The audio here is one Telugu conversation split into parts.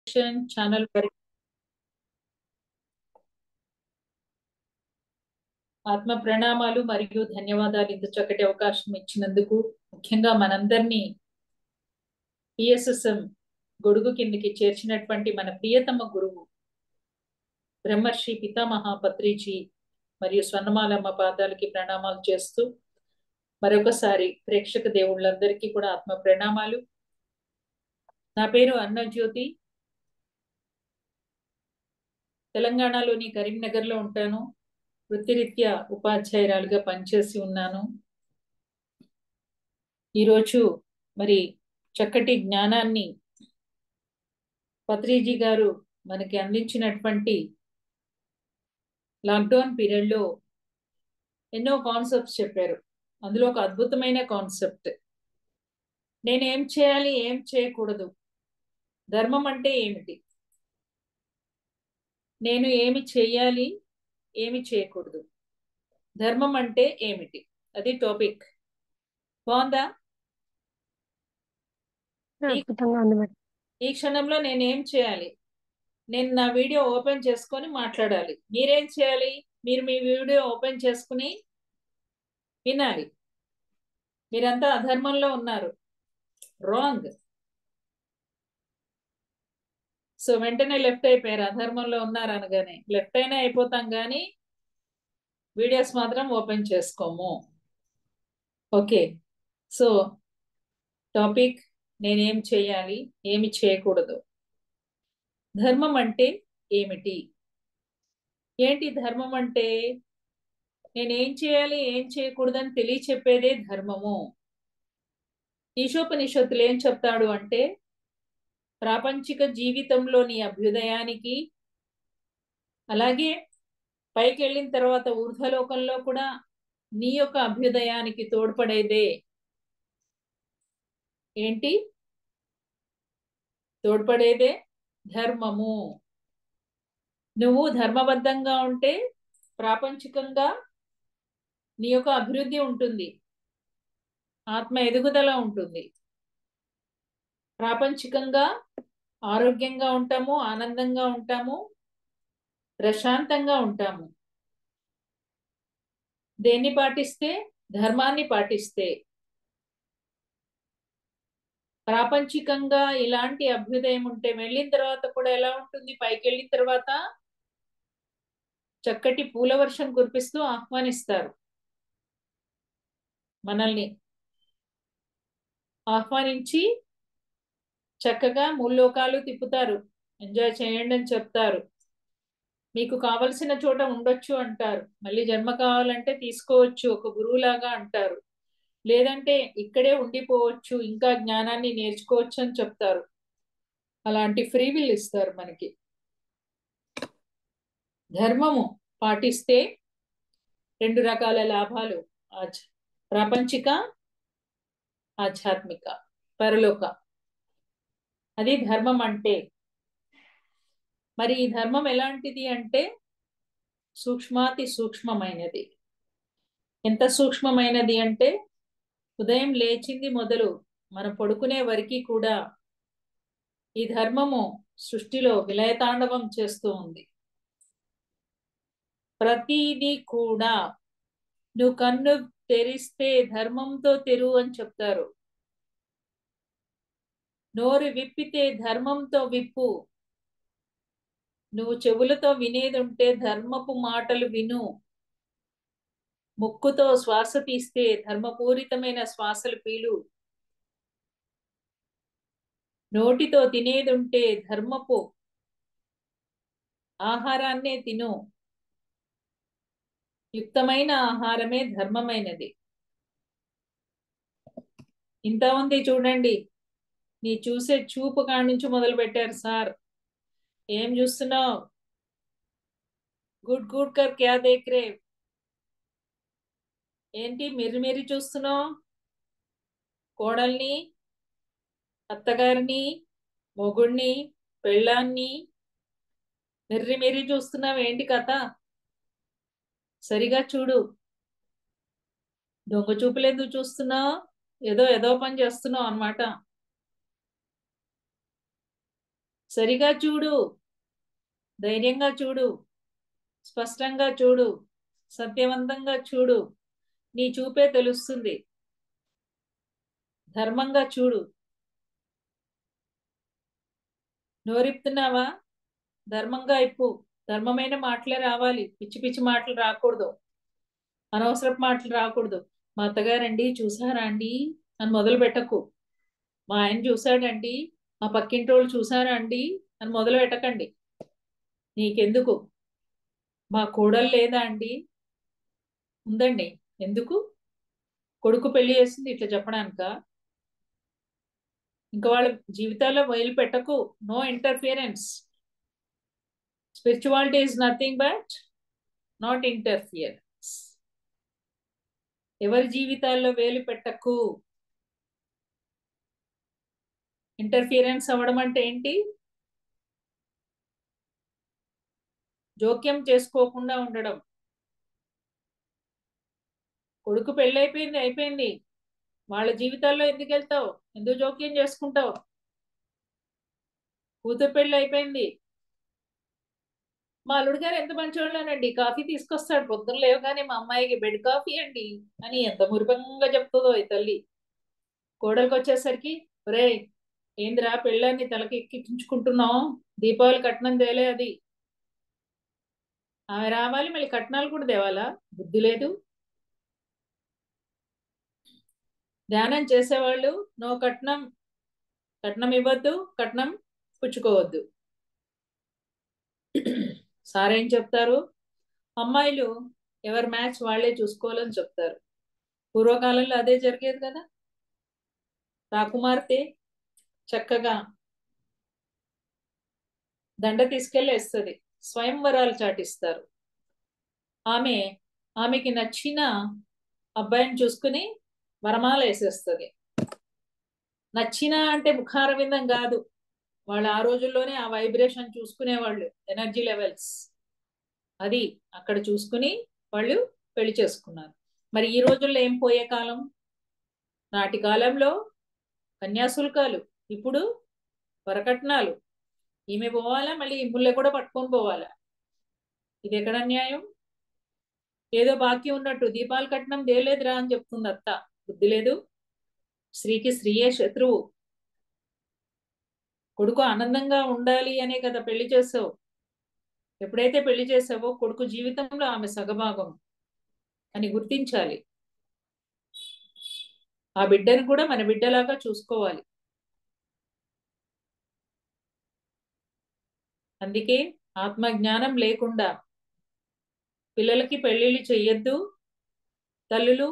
ఛానల్ వారికి ఆత్మ ప్రణామాలు మరియు ధన్యవాదాలు. ఇంత చక్కటి అవకాశం ఇచ్చినందుకు, ముఖ్యంగా మనందరినీ పిఎస్ఎస్ఎం గొడుగు కిందికి చేర్చినటువంటి మన ప్రియతమ గురువు బ్రహ్మర్షి పితామహ పత్రిజీ మరియు స్వర్ణమాలమ్మ పాదాలకి ప్రణామాలు చేస్తూ మరొకసారి ప్రేక్షక దేవుళ్ళందరికీ కూడా ఆత్మ ప్రణామాలు. నా పేరు అన్నజ్యోతి. తెలంగాణలోని కరీంనగర్లో ఉంటాను. వృత్తిరీత్యా ఉపాధ్యాయురాలుగా పనిచేసి ఉన్నాను. ఈరోజు మరి చక్కటి జ్ఞానాన్ని పత్రిజీ గారు మనకి అందించినటువంటి లాక్డౌన్ పీరియడ్లో ఎన్నో కాన్సెప్ట్స్ చెప్పారు. అందులో ఒక అద్భుతమైన కాన్సెప్ట్, నేను ఏం చేయాలి, ఏం చేయకూడదు, ధర్మం అంటే ఏమిటి, నేను ఏమి చేయాలి, ఏమి చేయకూడదు, ధర్మం అంటే ఏమిటి, అది టాపిక్. బాగుందా? అద్భుతంగా ఉంది మేడం. ఈ క్షణంలో నేను ఏం చేయాలి, నేను నా వీడియో ఓపెన్ చేసుకొని మాట్లాడాలి. మీరేం చేయాలి, మీరు మీ వీడియో ఓపెన్ చేసుకుని వినాలి. మీరంతా అధర్మంలో ఉన్నారు, రాంగ్. సో వెంటనే లెఫ్ట్ అయిపోయారు. అధర్మంలో ఉన్నారు అనగానే లెఫ్ట్ అయినా అయిపోతాం, కానీ వీడియోస్ మాత్రం ఓపెన్ చేసుకోము. ఓకే, సో టాపిక్, నేనేం చేయాలి, ఏమి చేయకూడదు, ధర్మం అంటే ఏమిటి. ఏంటి ధర్మం అంటే? నేనేం చేయాలి, ఏం చేయకూడదని తెలియచెప్పేదే ధర్మము. ఈశోపనిషత్తులు ఏం చెప్తాడు అంటే, ప్రాపంచిక జీవితంలోని అభ్యుదయానికి, అలాగే పైకి వెళ్ళిన తర్వాత ఊర్ధ్వలోకంలో కూడా నీ యొక్క అభ్యుదయానికి తోడ్పడేదే ఏంటి? తోడ్పడేదే ధర్మము. నువ్వు ధర్మబద్ధంగా ఉంటే ప్రాపంచికంగా నీ యొక్క అభివృద్ధి ఉంటుంది, ఆత్మ ఎదుగుదల ఉంటుంది. ప్రాపంచికంగా ఆరోగ్యంగా ఉంటాము, ఆనందంగా ఉంటాము, ప్రశాంతంగా ఉంటాము. దేన్ని పాటిస్తే? ధర్మాన్ని పాటిస్తే. ప్రాపంచికంగా ఇలాంటి అభ్యుదయం ఉంటే వెళ్ళిన తర్వాత కూడా ఎలా ఉంటుంది? పైకి వెళ్ళిన తర్వాత చక్కటి పూల వర్షం కురిపిస్తూ ఆహ్వానిస్తారు. మనల్ని ఆహ్వానించి చక్కగా ముల్లోకాలు తిప్పుతారు. ఎంజాయ్ చేయండి అని చెప్తారు. మీకు కావలసిన చోట ఉండొచ్చు అంటారు. మళ్ళీ జన్మ కావాలంటే తీసుకోవచ్చు ఒక గురువులాగా అంటారు. లేదంటే ఇక్కడే ఉండిపోవచ్చు, ఇంకా జ్ఞానాన్ని నేర్చుకోవచ్చు అని చెప్తారు. అలాంటి ఫ్రీ విల్ ఇస్తారు మనకి. ధర్మము పాటిస్తే రెండు రకాల లాభాలు, ప్రాపంచిక, ఆధ్యాత్మిక, పరలోక. అది ధర్మం అంటే. మరి ఈ ధర్మం ఎలాంటిది అంటే సూక్ష్మాతి సూక్ష్మమైనది. ఎంత సూక్ష్మమైనది అంటే ఉదయం లేచింది మొదలు మనం పడుకునే వరకు కూడా ఈ ధర్మము సృష్టిలో విలయతాండవం చేస్తూ ఉంది. ప్రతిదీ కూడా నువ్వు కన్ను తెరిస్తే ధర్మంతో తెరువు అని చెప్తారు. నోరు విప్పితే ధర్మంతో విప్పు. నువ్వు చెవులతో వినేది ఉంటే ధర్మపు మాటలు విను. ముక్కుతో శ్వాస తీస్తే ధర్మపూరితమైన శ్వాసలు పీలు. నోటితో తినేది ఉంటే ధర్మపు ఆహారాన్నే తిను. యుక్తమైన ఆహారమే ధర్మమైనది. ఇంత ఉంది చూడండి. నీ చూసే చూపు కాడి నుంచి మొదలు పెట్టారు సార్. ఏం చూస్తున్నావు? గుడ్ గుడ్ కర్ క్యా దేఖ్ రే? ఏంటి మిర్రి చూస్తున్నావు? కోడల్ని, అత్తగారిని, మొగుడిని, పెళ్ళాన్ని మిర్రి చూస్తున్నావు. ఏంటి కథ? సరిగా చూడు. దొంగ చూపులేందుకు చూస్తున్నావు? ఏదో పని చేస్తున్నావు అన్నమాట. సరిగా చూడు, ధైర్యంగా చూడు, స్పష్టంగా చూడు, సత్యవంతంగా చూడు. నీ చూపే తెలుస్తుంది. ధర్మంగా చూడు. నోరిప్పుతున్నావా? ధర్మంగా ఇప్పు. ధర్మమైన మాటలే రావాలి, పిచ్చి పిచ్చి మాటలు రాకూడదు, అనవసరపు మాటలు రాకూడదు. మా అత్తగారండి చూసారా అండి అని మొదలు పెట్టకు. మా ఆయన చూసాడండి, మా పక్కింటి వాళ్ళు చూసారా అండి అని మొదలు పెట్టకండి. నీకెందుకు? మా కోడలు లేదా అండి? ఉందండి. ఎందుకు? కొడుకు పెళ్లి చేసింది ఇట్లా చెప్పడానిక? ఇంకా వాళ్ళ జీవితాల్లో వైలు పెట్టకు. No interference. Spirituality is nothing but not interference. ఎవరి జీవితాల్లో వేలు పెట్టకు. ఇంటర్ఫియరెన్స్ అవ్వడం అంటే ఏంటి? జోక్యం చేసుకోకుండా ఉండడం. కొడుకు పెళ్ళి అయిపోయింది, అయిపోయింది. వాళ్ళ జీవితాల్లో ఎందుకు వెళ్తావు? ఎందుకు జోక్యం చేసుకుంటావు? కూతురు పెళ్ళి అయిపోయింది. మా అల్లుడు గారు ఎంత మంచివాళ్ళనండి, కాఫీ తీసుకొస్తాడు పొద్దున్న లేవగానే, మా అమ్మాయికి బెడ్ కాఫీ అండి అని ఎంత మురిపంగా చెప్తుందో ఈ తల్లి. కోడలికి వచ్చేసరికి, ఒరే ఏందిరా పెళ్ళాన్ని తలకి ఎక్కించుకుంటున్నావు, దీపావళి కట్నం తేలే అది. ఆమె రావాలి, మళ్ళీ కట్నాలు కూడా తేవాలా? బుద్ధి లేదు. ధ్యానం చేసేవాళ్ళు నో కట్నం, కట్నం ఇవ్వద్దు, కట్నం పుచ్చుకోవద్దు. సారేం చెప్తారు? అమ్మాయిలు ఎవరి మ్యాచ్ వాళ్లే చూసుకోవాలని చెప్తారు. పూర్వకాలంలో అదే జరిగేది కదా. రాకుమార్తె చక్కగా దండ తీసుకెళ్లి వేస్తుంది, స్వయంవరాలు చాటిస్తారు. ఆమెకి నచ్చిన అబ్బాయిని చూసుకుని వరమాల వేసేస్తుంది. నచ్చిన అంటే ముఖార విందం కాదు, వాళ్ళు ఆ రోజుల్లోనే ఆ వైబ్రేషన్ చూసుకునేవాళ్ళు, ఎనర్జీ లెవెల్స్ అది అక్కడ చూసుకుని వాళ్ళు పెళ్లి చేసుకున్నారు. మరి ఈ రోజుల్లో ఏం పోయే కాలం? నాటి కాలంలో కన్యాశుల్కాలు, ఇప్పుడు వరకట్నాలు. ఈమె పోవాలా, మళ్ళీ ఈ ముళ్ళె కూడా పట్టుకొని పోవాలా? ఇది ఎక్కడ న్యాయం? ఏదో బాకీ ఉన్నట్టు దీపాల కట్నం దేలేదురా అని చెప్తుంది అత్త. బుద్ధి లేదు. స్త్రీకి స్త్రీయే శత్రువు. కొడుకు ఆనందంగా ఉండాలి అనే కదా పెళ్లి చేసావు. ఎప్పుడైతే పెళ్లి చేసావో కొడుకు జీవితంలో ఆమె సగభాగం అని గుర్తించాలి. ఆ బిడ్డను కూడా మన బిడ్డలాగా చూసుకోవాలి. అందుకే ఆత్మజ్ఞానం లేకుండా పిల్లలకి పెళ్లిళ్ళు చెయ్యొద్దు. తల్లులు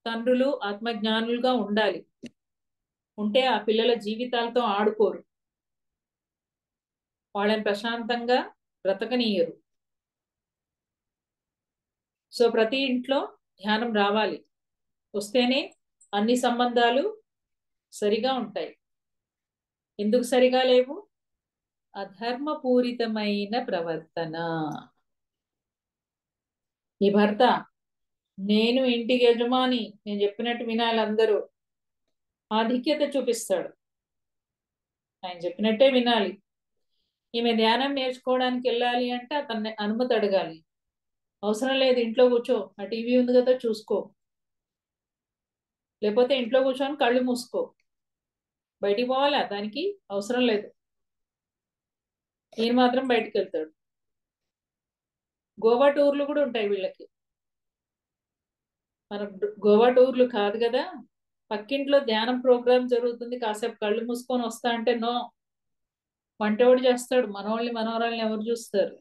తండ్రులు ఆత్మజ్ఞానులుగా ఉండాలి. ఉంటే ఆ పిల్లల జీవితాలతో ఆడుకోరు, వాళ్ళని ప్రశాంతంగా బ్రతకనీయరు. సో ప్రతి ఇంట్లో ధ్యానం రావాలి. వస్తేనే అన్ని సంబంధాలు సరిగా ఉంటాయి. ఎందుకు సరిగా లేవు? అధర్మపూరితమైన ప్రవర్తన. ఈ భర్త నేను ఇంటికి యజమాని, నేను చెప్పినట్టు వినాలి అందరూ, ఆధిక్యత చూపిస్తాడు. ఆయన చెప్పినట్టే వినాలి. ఈమె ధ్యానం నేర్చుకోవడానికి వెళ్ళాలి అంటే అతన్ని అనుమతి అడగాలి. అవసరం లేదు, ఇంట్లో కూర్చో, ఆ టీవీ ఉంది కదా చూసుకో, లేకపోతే ఇంట్లో కూర్చొని కళ్ళు మూసుకో. బయటికి పోవాలా? దానికి అవసరం లేదు. ఈయన మాత్రం బయటికి వెళ్తాడు. గోవా టూర్లు కూడా ఉంటాయి వీళ్ళకి. మన గోవా టూర్లు కాదు కదా. పక్కింట్లో ధ్యానం ప్రోగ్రామ్ జరుగుతుంది, కాసేపు కళ్ళు మూసుకొని వస్తా అంటే నో. వంటోడు చేస్తాడు, మనవాళ్ళని మనవరాళ్ళని ఎవరు చూస్తారు?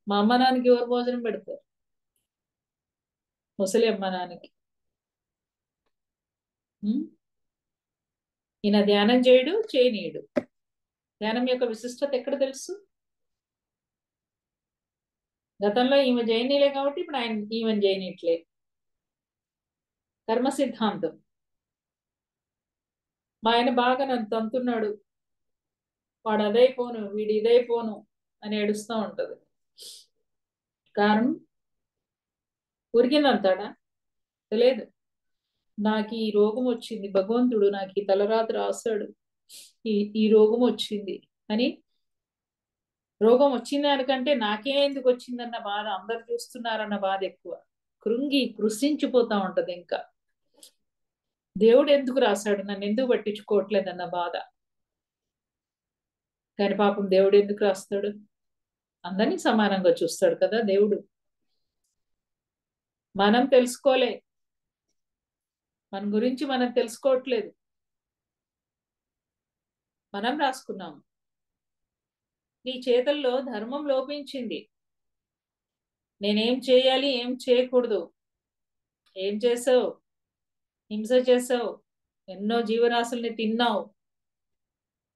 మా అమ్మ నాన్నకి ఎవరు భోజనం పెడతారు? ముసలి అమ్మ నాన్నకి. ఈయన ధ్యానం చేయడు, చేయనీయుడు. ధ్యానం యొక్క విశిష్టత ఎక్కడ తెలుసు? గతంలో ఈమె జైనీలే కాబట్టి ఇప్పుడు ఆయన ఈమెను జైనీట్లే. కర్మ సిద్ధాంతం. మా ఆయన బాగా నన్ను తంతున్నాడు, వాడు అదైపోను వీడు ఇదైపోను అని ఏడుస్తూ ఉంటది. కారణం ఉరికిందంతాడా? తెలియదు. నాకు ఈ రోగం వచ్చింది, భగవంతుడు నాకు ఈ తలరాత రాశాడు, ఈ రోగం వచ్చింది అని రోగం వచ్చిన దానికంటే నాకే ఎందుకు వచ్చిందన్న బాధ, అందరు చూస్తున్నారన్న బాధ ఎక్కువ. కృంగి కృషించిపోతా ఉంటది. ఇంకా దేవుడు ఎందుకు రాశాడు, నన్ను ఎందుకు పట్టించుకోవట్లేదన్న బాధ. కానీ పాపం దేవుడు ఎందుకు రాస్తాడు? అందరినీ సమానంగా చూస్తాడు కదా దేవుడు. మనం తెలుసుకోలే, మన గురించి మనం తెలుసుకోవట్లేదు, మనం రాసుకున్నాము. నీ చేతుల్లో ధర్మం లోపించింది. నేనేం చేయాలి, ఏం చేయకూడదు, ఏం చేసావు? హింస చేసావు, ఎన్నో జీవరాశుల్ని తిన్నావు,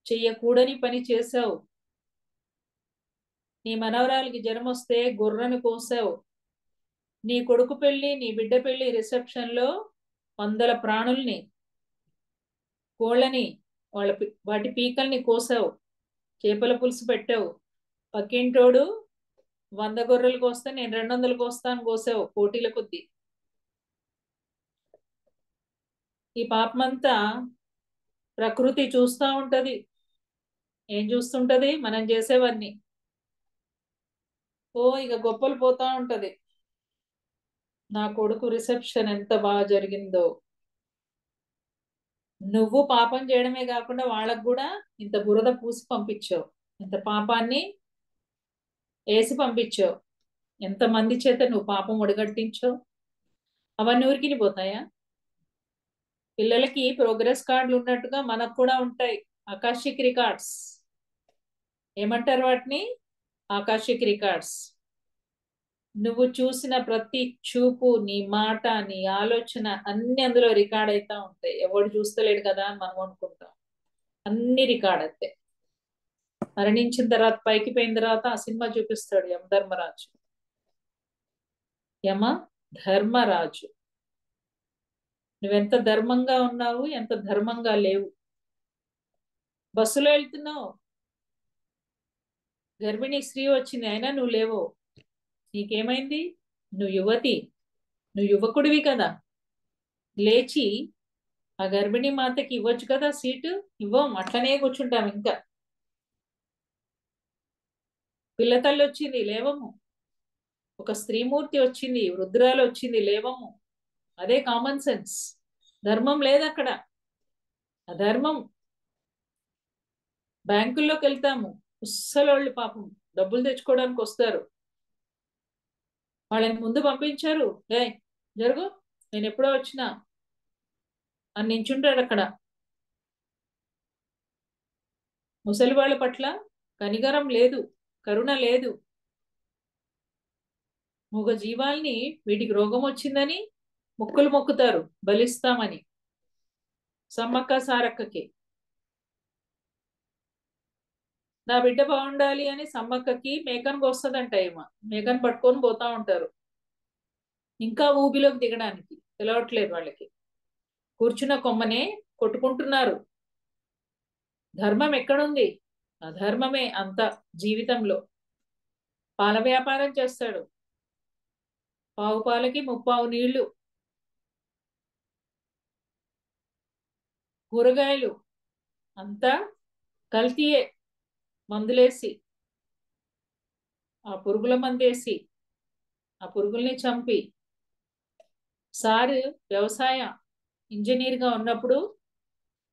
చెయ్యకూడని పని చేసావు. నీ మనవరాలకి జ్వరం వస్తే గుర్రను కోసావు. నీ కొడుకు పెళ్లి, నీ బిడ్డ పెళ్లి రిసెప్షన్ లో వందల ప్రాణుల్ని, కోళ్ళని, వాటి పీకల్ని కోసావు. చేపల పులుసు పెట్టావు. పక్కింటోడు 100 గొర్రెలు కోస్తే నేను 200 కోస్తాను కోసావు పోటీల కొద్దీ. ఈ పాపమంతా ప్రకృతి చూస్తా ఉంటది. ఏం చూస్తుంటది? మనం చేసేవన్నీ. ఓ ఇక గొప్పలు పోతా ఉంటది. నా కొడుకు రిసెప్షన్ ఎంత బాగా జరిగిందో. నువ్వు పాపం చేయడమే కాకుండా వాళ్ళకు కూడా ఇంత బురద పూసి పంపించావు, ఇంత పాపాన్ని వేసి పంపించావు. ఎంతమంది చేత నువ్వు పాపం ఒడిగట్టించావు. అవన్నీ ఊరికి పోతాయా? పిల్లలకి ప్రోగ్రెస్ కార్డులు ఉన్నట్టుగా మనకు కూడా ఉంటాయి ఆకాశిక్ రికార్డ్స్. ఏమంటారు వాటిని? Akashic records. నువ్వు చూసిన ప్రతి చూపు, నీ మాట, నీ ఆలోచన అన్ని అందులో రికార్డ్ అవుతా ఉంటాయి. ఎవడు చూస్తలేడు కదా అని మనం అనుకుంటాం. అన్ని రికార్డ్ అయితే మరణించిన తర్వాత, పైకి పోయిన తర్వాత ఆ సినిమా చూపిస్తాడు యమధర్మరాజు. యమ ధర్మరాజు, నువ్వెంత ధర్మంగా ఉన్నావు, ఎంత ధర్మంగా లేవు. బస్సులో వెళ్తున్నావు, గర్భిణీ స్త్రీ వచ్చింది, అయినా నువ్వు లేవు. నీకేమైంది? నువ్వు యువతి, నువ్వు యువకుడివి కదా. లేచి ఆ గర్భిణీ మాతకి ఇవ్వచ్చు కదా సీటు. ఇవ్వం, అట్లనే కూర్చుంటాం. ఇంకా పిల్లతల్లి వచ్చింది, లేవము. ఒక స్త్రీమూర్తి వచ్చింది, వృద్ధురాలు వచ్చింది, లేవము. అదే కామన్ సెన్స్. ధర్మం లేదు అక్కడ, అధర్మం. బ్యాంకుల్లోకి వెళ్తాము, ఉస్సలోళ్ళు పాపం డబ్బులు తెచ్చుకోవడానికి వస్తారు. వాళ్ళని ముందు పంపించారు. జరుగు, నేను ఎప్పుడో వచ్చినా అని నించుంటాడు అక్కడ. ముసలి వాళ్ళ పట్ల కనికరం లేదు, కరుణ లేదు. మూగ జీవాల్ని, వీటికి రోగం వచ్చిందని మొక్కులు మొక్కుతారు బలిస్తామని. సమ్మక్క సారక్కకి నా బిడ్డ బాగుండాలి అని సమ్మక్కకి మేకను కోస్తుందంట. ఏమో మేకను పట్టుకొని పోతా ఉంటారు, ఇంకా ఊబిలోకి దిగడానికి తెలవట్లేదు వాళ్ళకి. కూర్చున్న కొమ్మనే కొట్టుకుంటున్నారు. ధర్మం ఎక్కడుంది? అధర్మమే అంత జీవితంలో. పాల వ్యాపారం చేస్తాడు, పావు పాలకి ముప్పావు నీళ్లు. కూరగాయలు అంతా కల్తీయే, మందులేసి, ఆ పురుగుల మందేసి ఆ పురుగుల్ని చంపి. సారు వ్యవసాయ ఇంజనీర్ గా ఉన్నప్పుడు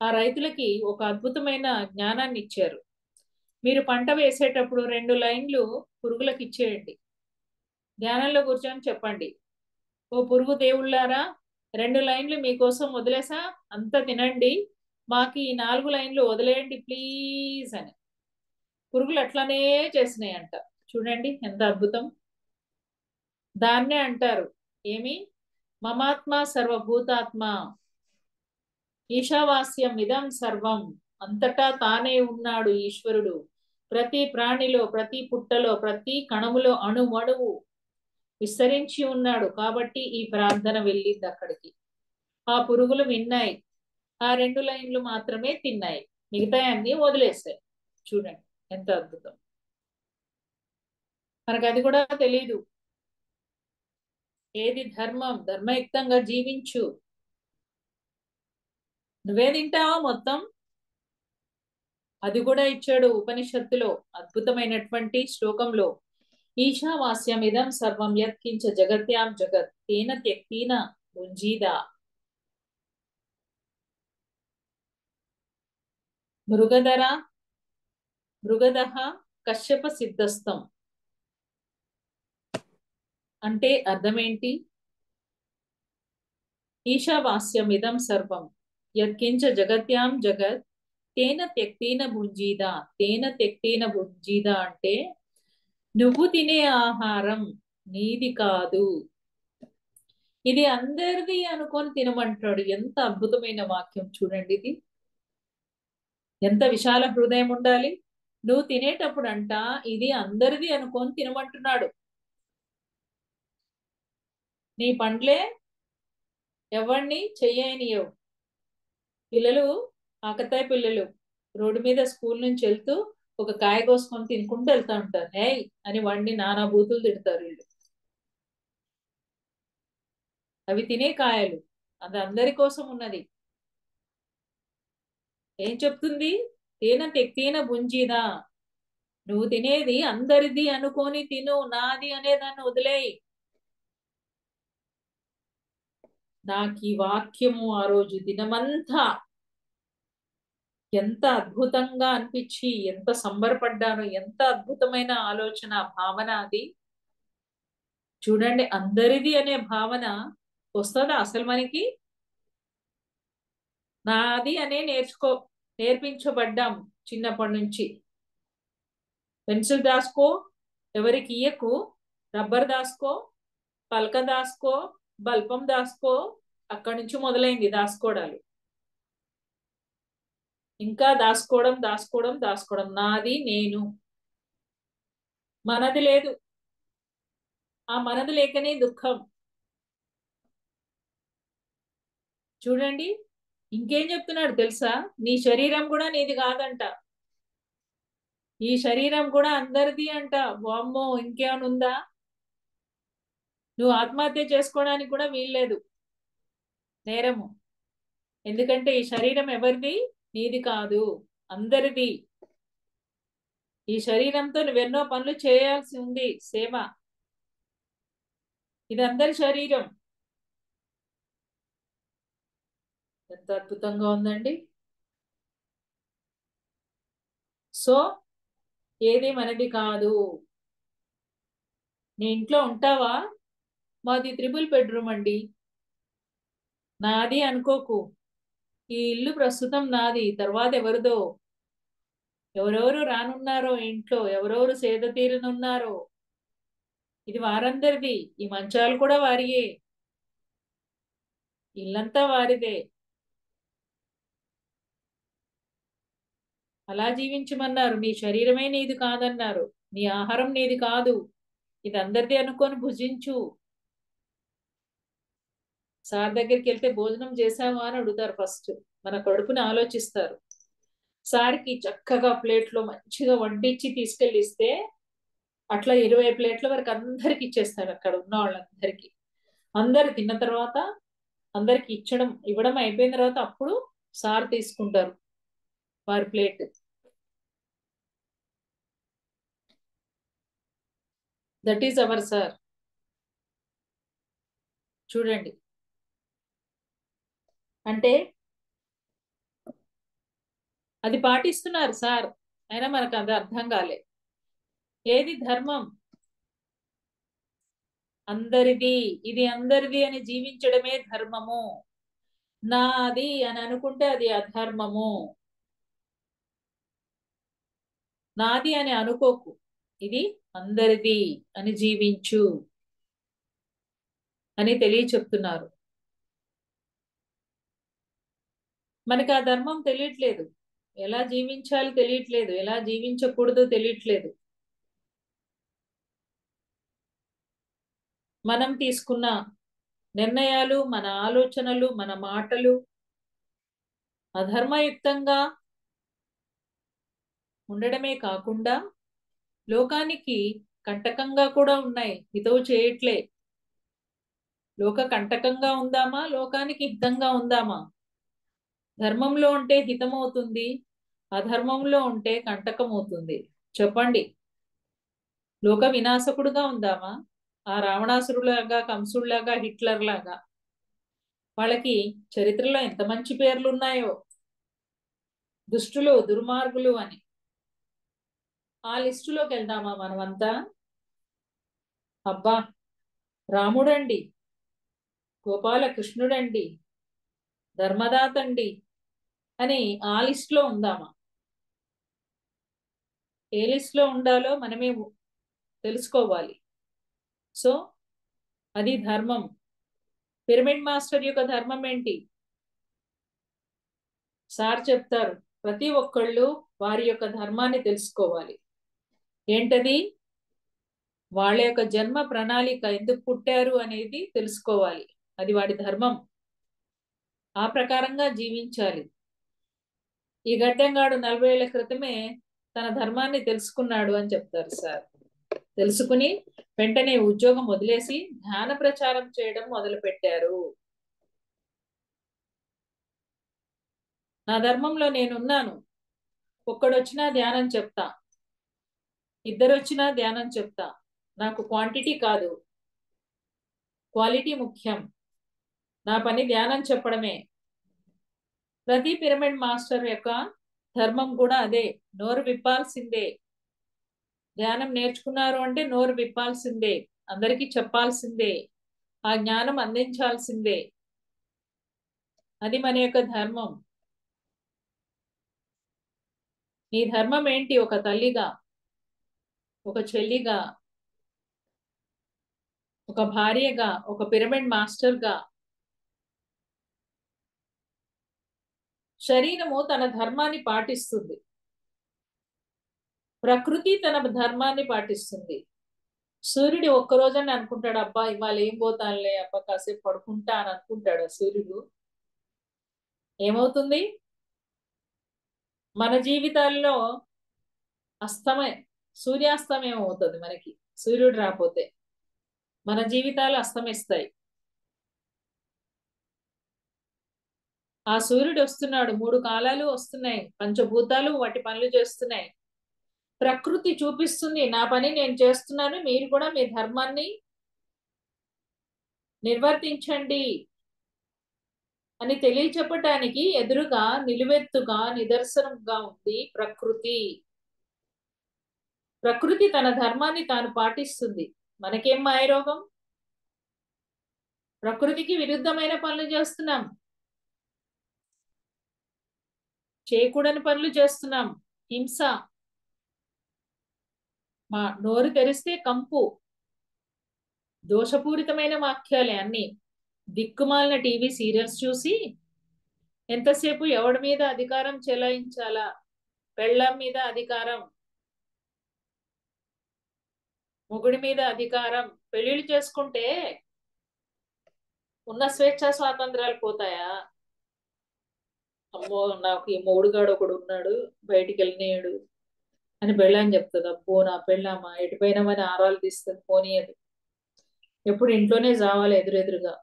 ఆ రైతులకి ఒక అద్భుతమైన జ్ఞానాన్ని ఇచ్చారు. మీరు పంట వేసేటప్పుడు 2 లైన్లు పురుగులకు ఇచ్చేయండి. ధ్యానంలో కూర్చొని చెప్పండి, ఓ పురుగు దేవుళ్ళారా, 2 లైన్లు మీకోసం వదిలేసా, అంతా తినండి, మాకు ఈ 4 లైన్లు వదిలేయండి ప్లీజ్ అని. పురుగులు అట్లానే చేసినాయంట. చూడండి ఎంత అద్భుతం. దాన్నే అంటారు ఏమి? మమాత్మ సర్వభూతాత్మ ఈశావాస్యం ఇదం సర్వం. అంతటా తానే ఉన్నాడు ఈశ్వరుడు. ప్రతి ప్రాణిలో, ప్రతి పుట్టలో, ప్రతి కణములో, అణువణువు విస్తరించి ఉన్నాడు. కాబట్టి ఈ ప్రార్థన వెళ్ళింది అక్కడికి. ఆ పురుగులు విన్నాయి, ఆ 2 లైన్లు మాత్రమే తిన్నాయి, మిగతా అన్ని వదిలేస్తాయి. చూడండి ఎంత అద్భుతం. మనకు అది కూడా తెలీదు. ఏది ధర్మం? ధర్మయుక్తంగా జీవించు. నువ్వే తింటావా మొత్తం? అది కూడా ఇచ్చాడు ఉపనిషత్తులో అద్భుతమైనటువంటి శ్లోకంలో. ఈశావాస్యమిదం సర్వం యత్కించ జగత్యాం జగత్ తేన త్యక్తీన భుంజీదా. మృగధర మృగదహ కశ్యప సిద్ధస్థం అంటే అర్థం ఏంటి? ఈశావాస్యమిదం సర్వం యత్కించ జగత్యాం జగత్ తేన త్యక్తేన భుంజీదా. తేన త్యక్తేన భుంజీదా అంటే నువ్వు తినే ఆహారం నీది కాదు, ఇది అందరిది అనుకొని తినమంటాడు. ఎంత అద్భుతమైన వాక్యం చూడండి ఇది. ఎంత విశాల హృదయం ఉండాలి. నువ్వు తినేటప్పుడు అంట ఇది అందరిది అనుకొని తినమంటున్నాడు. నీ పండ్లే ఎవరిని చెయ్యనియవు. పిల్లలు, ఆకతాయి పిల్లలు రోడ్డు మీద స్కూల్ నుంచి వెళ్తూ ఒక కాయ కోసుకొని తినుకుంటూ వెళ్తా ఉంటారు. ఏయ్ అని వాడిని నానా బూతులు తిడతారు వీళ్ళు. అవి తినే కాయలు, అది అందరి కోసం ఉన్నది. ఏం చెప్తుంది? తేన తెక్తేన భుంజీదా. నువ్వు తినేది అందరిది అనుకొని తిను, నాది అనేదాన్ని వదిలేయి. నాకు ఈ వాక్యము ఆ రోజు దినమంతా ఎంత అద్భుతంగా అనిపించి ఎంత సంబరపడ్డాను. ఎంత అద్భుతమైన ఆలోచన, భావన అది. చూడండి, అందరిది అనే భావన వస్తుందా అసలు మనకి? నాది అనే నేర్పించబడ్డాం చిన్నప్పటి నుంచి. పెన్సిల్ దాసుకో, ఎవరికి ఇయ్యకు, రబ్బర్ దాసుకో, పలక దాసుకో, బల్పం దాసుకో. అక్కడి నుంచి మొదలైంది దాసుకోవడాలు. ఇంకా దాసుకోవడం దాసుకోవడం దాసుకోవడం. నాది నేను, మనది లేదు. ఆ మనది లేకనే దుఃఖం. చూడండి, ఇంకేం చెప్తున్నాడు తెలుసా? నీ శరీరం కూడా నీది కాదంట. ఈ శరీరం కూడా అందరిది అంట. వామ్మో, ఇంకేమైనా ఉందా? నువ్వు ఆత్మహత్య చేసుకోవడానికి కూడా వీల్లేదు, నేరము. ఎందుకంటే ఈ శరీరం ఎవరిది? నీది కాదు, అందరిది. ఈ శరీరంతో నువ్వెన్నో పనులు చేయాల్సి ఉంది, సేవ. ఇది అందరి శరీరం. ఎంత అద్భుతంగా ఉందండి. సో ఏది మనది కాదు. నీ ఇంట్లో ఉంటావా? మాది 3 బెడ్రూమ్ అండి, నాది అనుకోకు. ఈ ఇల్లు ప్రస్తుతం నాది, తర్వాత ఎవరిదో. ఎవరెవరు రానున్నారో ఇంట్లో, ఎవరెవరు సేద తీరనున్నారో, ఇది వారందరిది. ఈ మంచాలు కూడా వారియే, ఇల్లంతా వారిదే. అలా జీవించమన్నారు. నీ శరీరమే నీది కాదన్నారు. నీ ఆహారం నీది కాదు, ఇది అందరిది అనుకొని భుజించు. సార్ దగ్గరికి వెళ్తే భోజనం చేసావా అని అడుగుతారు ఫస్ట్. మన కడుపుని ఆలోచిస్తారు. సార్కి చక్కగా ప్లేట్లో మంచిగా వడ్డించి తీసుకెళ్ళి ఇస్తే అట్లా 20 ప్లేట్ల వరకు అందరికి ఇచ్చేస్తాడు అక్కడ ఉన్న వాళ్ళందరికీ. అందరు తిన్న తర్వాత అందరికి ఇవ్వడం అయిపోయిన తర్వాత అప్పుడు సార్ తీసుకుంటారు వారి plate. That is our sir. చూడండి, అంటే అది పాటిస్తున్నారు సార్, అయినా మనకు అది అర్థం కాలే. ఏది ధర్మం? అందరిది, ఇది అందరిది అని జీవించడమే ధర్మము. నాది అని అనుకుంటే అది అధర్మము. నాది అని అనుకోకు, ఇది అందరిది అని జీవించు అని చెప్తున్నారు. మనకి ఆ ధర్మం తెలియట్లేదు, ఎలా జీవించాలో తెలియట్లేదు, ఎలా జీవించకూడదో తెలియట్లేదు. మనం తీసుకున్న నిర్ణయాలు, మన ఆలోచనలు, మన మాటలు అధర్మయుక్తంగా ఉండడమే కాకుండా లోకానికి కంటకంగా కూడా ఉన్నాయి. హితవు చేయట్లే. లోక కంటకంగా ఉందామా, లోకానికి హితంగా ఉందామా? ధర్మంలో ఉంటే హితమవుతుంది, అధర్మంలో ఉంటే కంటకమవుతుంది. చెప్పండి, లోక వినాశకుడుగా ఉందామా? ఆ రావణాసురులాగా, కంసుడిలాగా, హిట్లర్ లాగా వాళ్ళకి చరిత్రలో ఎంత మంచి పేర్లు ఉన్నాయో, దుష్టులు, దుర్మార్గులు అని. ఆ లిస్టులోకి వెళ్దామా మనమంతా? అబ్బా, రాముడండి, గోపాలకృష్ణుడండి, ధర్మదాతండి అని ఆ లిస్టులో ఉందామా? ఏ లిస్టులో ఉండాలో మనమే తెలుసుకోవాలి. సో అది ధర్మం. పిరమిడ్ మాస్టర్ యొక్క ధర్మం ఏంటి? సార్ చెప్తారు, ప్రతి ఒక్కళ్ళు వారి యొక్క ధర్మాన్ని తెలుసుకోవాలి. ఏంటది? వాళ్ళ యొక్క జన్మ ప్రణాళిక, ఎందుకు పుట్టారు అనేది తెలుసుకోవాలి. అది వాడి ధర్మం. ఆ ప్రకారంగా జీవించాలి. ఈ గడ్డంగాడు 40 ఏళ్ల క్రితమే తన ధర్మాన్ని తెలుసుకున్నాడు అని చెప్తారు సార్. తెలుసుకుని వెంటనే ఉద్యోగం వదిలేసి ధ్యాన ప్రచారం చేయడం మొదలు పెట్టారు. నా ధర్మంలో నేనున్నాను. ఒక్కడొచ్చినా ధ్యానం చెప్తా, ఇద్దరు వచ్చినా ధ్యానం చెప్తా. నాకు క్వాంటిటీ కాదు, క్వాలిటీ ముఖ్యం. నా పని ధ్యానం చెప్పడమే. ప్రతి పిరమిడ్ మాస్టర్ యొక్క ధర్మం కూడా అదే. నోరు విప్పాల్సిందే. ధ్యానం నేర్చుకున్నారు అంటే నోరు విప్పాల్సిందే, అందరికీ చెప్పాల్సిందే, ఆ జ్ఞానం అందించాల్సిందే. అది మన యొక్క ధర్మం. నీ ధర్మం ఏంటి? ఒక తల్లిగా, ఒక చెల్లిగా, ఒక భార్యగా, ఒక పిరమిడ్ మాస్టర్గా. శరీరము తన ధర్మాన్ని పాటిస్తుంది, ప్రకృతి తన ధర్మాన్ని పాటిస్తుంది. సూర్యుడు ఒక్కరోజని అనుకుంటాడు, అబ్బా ఇవాళ ఏం పోతానులే, అబ్బా కాసేపు పడుకుంటా అని అనుకుంటాడు. సూర్యుడు ఏమవుతుంది? మన జీవితాల్లో అస్తమయం, సూర్యాస్తమయం అవుతుంది మనకి. సూర్యుడు రాకపోతే మన జీవితాలు అస్తమిస్తాయి. ఆ సూర్యుడు వస్తున్నాడు, 3 కాలాలు వస్తున్నాయి, పంచభూతాలు వాటి పనులు చేస్తున్నాయి. ప్రకృతి చూపిస్తుంది, నా పని నేను చేస్తున్నాను, మీరు కూడా మీ ధర్మాన్ని నిర్వర్తించండి అని తెలియచెప్పటానికి ఎదురుగా నిలువెత్తుగా నిదర్శనంగా ఉంది ప్రకృతి. ప్రకృతి తన ధర్మాన్ని తాను పాటిస్తుంది. మనకేం మాయరోగం? ప్రకృతికి విరుద్ధమైన పనులు చేస్తున్నాం, చేయకూడని పనులు చేస్తున్నాం. హింస, మా నోరు తెరిస్తే కంపు, దోషపూరితమైన వాక్యాలే అన్ని. దిక్కుమాలిన టీవీ సీరియల్స్ చూసి ఎంతసేపు ఎవడి మీద అధికారం చెలాయించాలా? పెళ్ళాం మీద అధికారం, మొగుడి మీద అధికారం. పెళ్లిళ్ళు చేసుకుంటే ఉన్న స్వేచ్ఛా స్వాతంత్రాలు పోతాయా? అమ్మో, నాకు ఈ మొగుడుగాడు ఒకడు ఉన్నాడు, బయటికి వెళ్ళినాడు అని పెళ్ళాం చెప్తుంది. అబ్బో నా పెళ్ళామా, ఎటుపోయినామని ఆరాలు తీస్తుంది, పోనీయదు. ఎప్పుడు ఇంట్లోనే జావాలి, ఎదురెదురుగా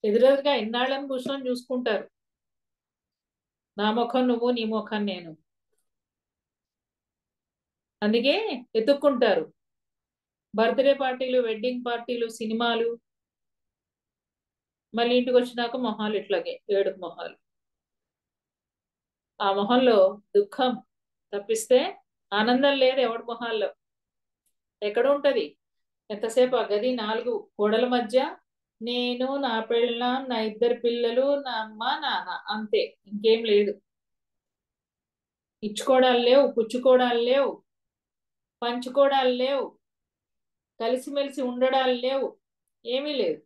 ఎదురెదురుగా ఇన్నాళ్ళని కూర్చొని చూసుకుంటారు. నా ముఖం నువ్వు, నీ ముఖం నేను. అందుకే ఎత్తుక్కుంటారు. బర్త్డే పార్టీలు, వెడ్డింగ్ పార్టీలు, సినిమాలు, మళ్ళీ ఇంటికి వచ్చినాక మొహాలు ఇట్లాగే ఏడుపు మొహాలు. ఆ మొహంలో దుఃఖం తప్పిస్తే ఆనందం లేదు ఎవడి మొహాల్లో. ఎక్కడ ఉంటది? ఎంతసేపు ఆ గది 4 గోడల మధ్య నేను, నా పెళ్ళాం, నా 2 పిల్లలు, నా అమ్మ నాన్న, అంతే, ఇంకేం లేదు. ఇచ్చుకోవడాలు లేవు, పుచ్చుకోవడాలు లేవు, పంచుకోవడాలు లేవు, కలిసిమెలిసి ఉండడాలు లేవు, ఏమీ లేదు.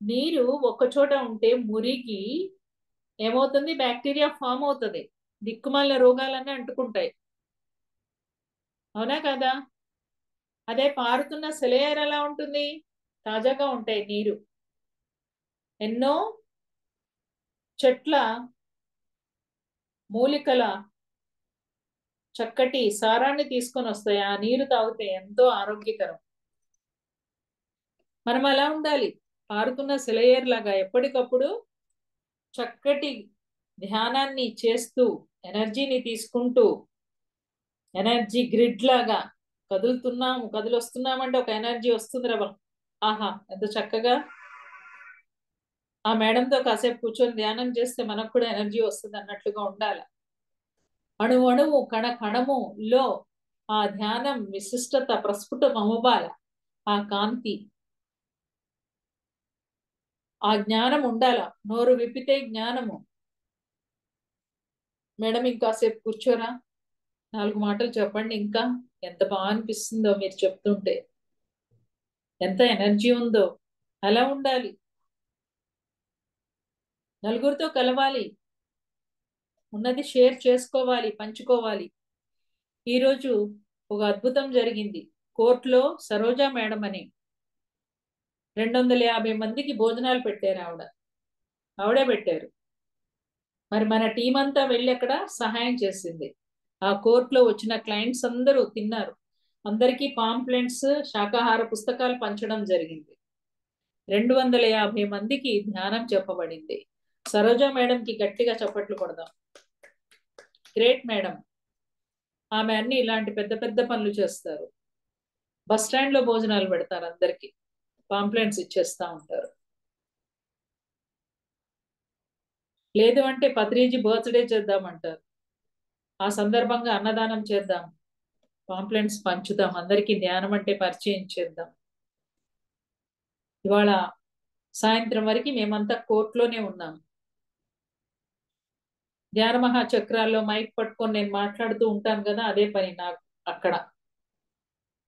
నీరు ఒక్కచోట ఉంటే మురిగి ఏమవుతుంది? బ్యాక్టీరియా ఫామ్ అవుతుంది, దిక్కుమాలిన రోగాలన్నీ అంటుకుంటాయి. అవునా కదా? అదే పారుతున్న సెలయేరు ఎలా ఉంటుంది? తాజాగా ఉంటాయి నీరు. ఎన్నో చెట్ల మూలికల చక్కటి సారాన్ని తీసుకొని వస్తాయి. ఆ నీరు తాగితే ఎంతో ఆరోగ్యకరం. మనం అలా ఉండాలి, పారుతున్న సెలయేరు లాగా ఎప్పటికప్పుడు చక్కటి ధ్యానాన్ని చేస్తూ ఎనర్జీని తీసుకుంటూ ఎనర్జీ గ్రిడ్ లాగా కదులొస్తున్నామంటే ఒక ఎనర్జీ వస్తుంది రవ. ఆహా, ఎంత చక్కగా ఆ మేడంతో కాసేపు కూర్చొని ధ్యానం చేస్తే మనకు కూడా ఎనర్జీ వస్తుంది అన్నట్లుగా ఉండాలి. అణువు అణువు కణ కణములో ఆ ధ్యానం విశిష్టత ప్రస్ఫుటం అవ్వాల. ఆ కాంతి, ఆ జ్ఞానం ఉండాల. నోరు విప్పితే జ్ఞానము. మేడం ఇంకాసేపు కూర్చోరా, 4 మాటలు చెప్పండి. ఇంకా ఎంత బాగా అనిపిస్తుందో మీరు చెప్తుంటే, ఎంత ఎనర్జీ ఉందో. అలా ఉండాలి, నలుగురితో కలవాలి, ఉన్నది షేర్ చేసుకోవాలి, పంచుకోవాలి. ఈరోజు ఒక అద్భుతం జరిగింది. కోర్టులో సరోజా మేడం అని 250 మందికి భోజనాలు పెట్టారు. ఆవిడే పెట్టారు. మరి మన టీం అంతా వెళ్ళి అక్కడ సహాయం చేసింది. ఆ కోర్టులో వచ్చిన క్లయింట్స్ అందరూ తిన్నారు. అందరికీ పాంప్లెంట్స్, శాకాహార పుస్తకాలు పంచడం జరిగింది. 250 మందికి ధ్యానం చెప్పబడింది. సరోజా మేడంకి గట్టిగా చప్పట్లు కొడదాం. Great madam. ఆమె అన్ని ఇలాంటి పెద్ద పెద్ద పనులు చేస్తారు. బస్ స్టాండ్ లో భోజనాలు పెడతారు, అందరికి పాంప్లెంట్స్ ఇచ్చేస్తా ఉంటారు. లేదు అంటే పత్రిజీ బర్త్డే చేద్దామంటారు. ఆ సందర్భంగా అన్నదానం చేద్దాం, పాంప్లెంట్స్ పంచుదాం, అందరికీ ధ్యానం అంటే పరిచయం చేద్దాం. ఇవాళ సాయంత్రం వరకు మేమంతా కోర్టులోనే ఉన్నాం. ధ్యాన మహాచక్రాల్లో మైక్ పట్టుకొని నేను మాట్లాడుతూ ఉంటాను కదా, అదే పని నాకు. అక్కడ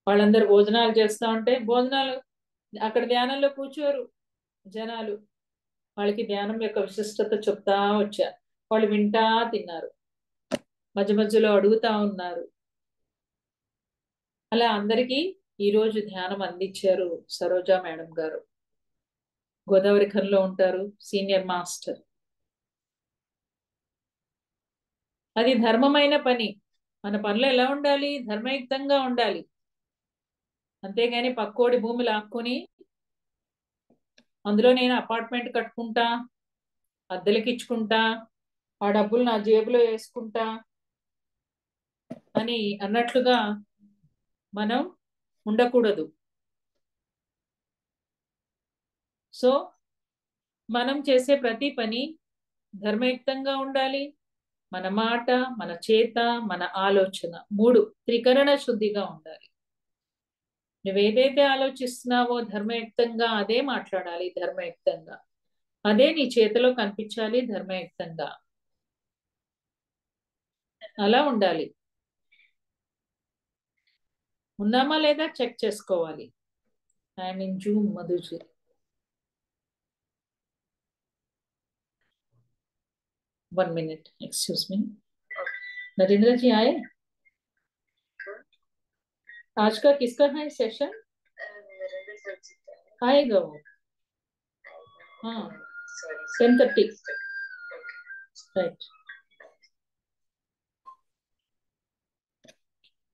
వాళ్ళందరూ భోజనాలు చేస్తా ఉంటే, భోజనాలు అక్కడ ధ్యానంలో కూర్చోరు జనాలు. వాళ్ళకి ధ్యానం యొక్క విశిష్టత చెప్తా వచ్చా. వాళ్ళు వింటా తిన్నారు, మధ్య మధ్యలో అడుగుతా ఉన్నారు. అలా అందరికీ ఈరోజు ధ్యానం అందించారు సరోజా మేడం గారు. గోదావరిఖంలో ఉంటారు, సీనియర్ మాస్టర్. అది ధర్మమైన పని. మన పనులు ఎలా ఉండాలి? ధర్మయుక్తంగా ఉండాలి. అంతేగాని పక్కోడి భూమి లాక్కొని అందులో నేను అపార్ట్మెంట్ కట్టుకుంటా, అద్దెలకి ఇచ్చుకుంటా, ఆ డబ్బులు నా జేబులో వేసుకుంటా అని అన్నట్లుగా మనం ఉండకూడదు. సో మనం చేసే ప్రతి పని ధర్మయుక్తంగా ఉండాలి. మన మాట, మన చేత, మన ఆలోచన 3 త్రికరణ శుద్ధిగా ఉండాలి. నువ్వేదైతే ఆలోచిస్తున్నావో ధర్మయుక్తంగా అదే మాట్లాడాలి, ధర్మయుక్తంగా అదే నీ చేతిలో కనిపించాలి, ధర్మయుక్తంగా. అలా ఉండాలి. ఉన్నామా లేదా చెక్ చేసుకోవాలి. I'm in Zoom Madhuji. One minute, excuse me. Narendra ji आए? आज का किसका है सेशन? आएगा वो। हाँ, 10:30 రైట్.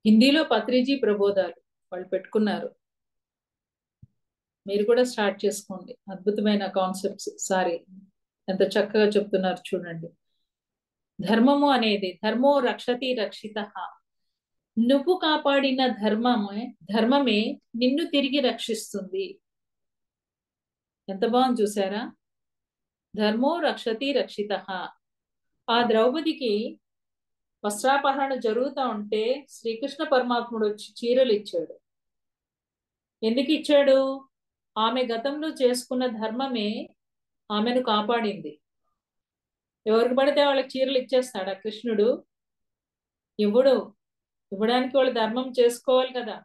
హిందీలో పత్రిజీ ప్రబోధాలు వాళ్ళు పెట్టుకున్నారు. మీరు కూడా స్టార్ట్ చేసుకోండి. అద్భుతమైన కాన్సెప్ట్స్. సారీ, ఎంత చక్కగా చెప్తున్నారు చూడండి. ధర్మము అనేది ధర్మో రక్షతి రక్షిత. నువ్వు కాపాడిన ధర్మమే నిన్ను తిరిగి రక్షిస్తుంది. ఎంత బాగుంది చూసారా? ధర్మో రక్షతి రక్షిత. ఆ ద్రౌపదికి వస్త్రాపహరణ జరుగుతూ ఉంటే శ్రీకృష్ణ పరమాత్ముడు వచ్చి చీరలు ఇచ్చాడు. ఎందుకు ఇచ్చాడు? ఆమె గతంలో చేసుకున్న ధర్మమే ఆమెను కాపాడింది. ఎవరికి పడితే వాళ్ళకి చీరలు ఇచ్చేస్తాడా కృష్ణుడు? ఇవ్వడు. ఇవ్వడానికి వాళ్ళు ధర్మం చేసుకోవాలి కదా.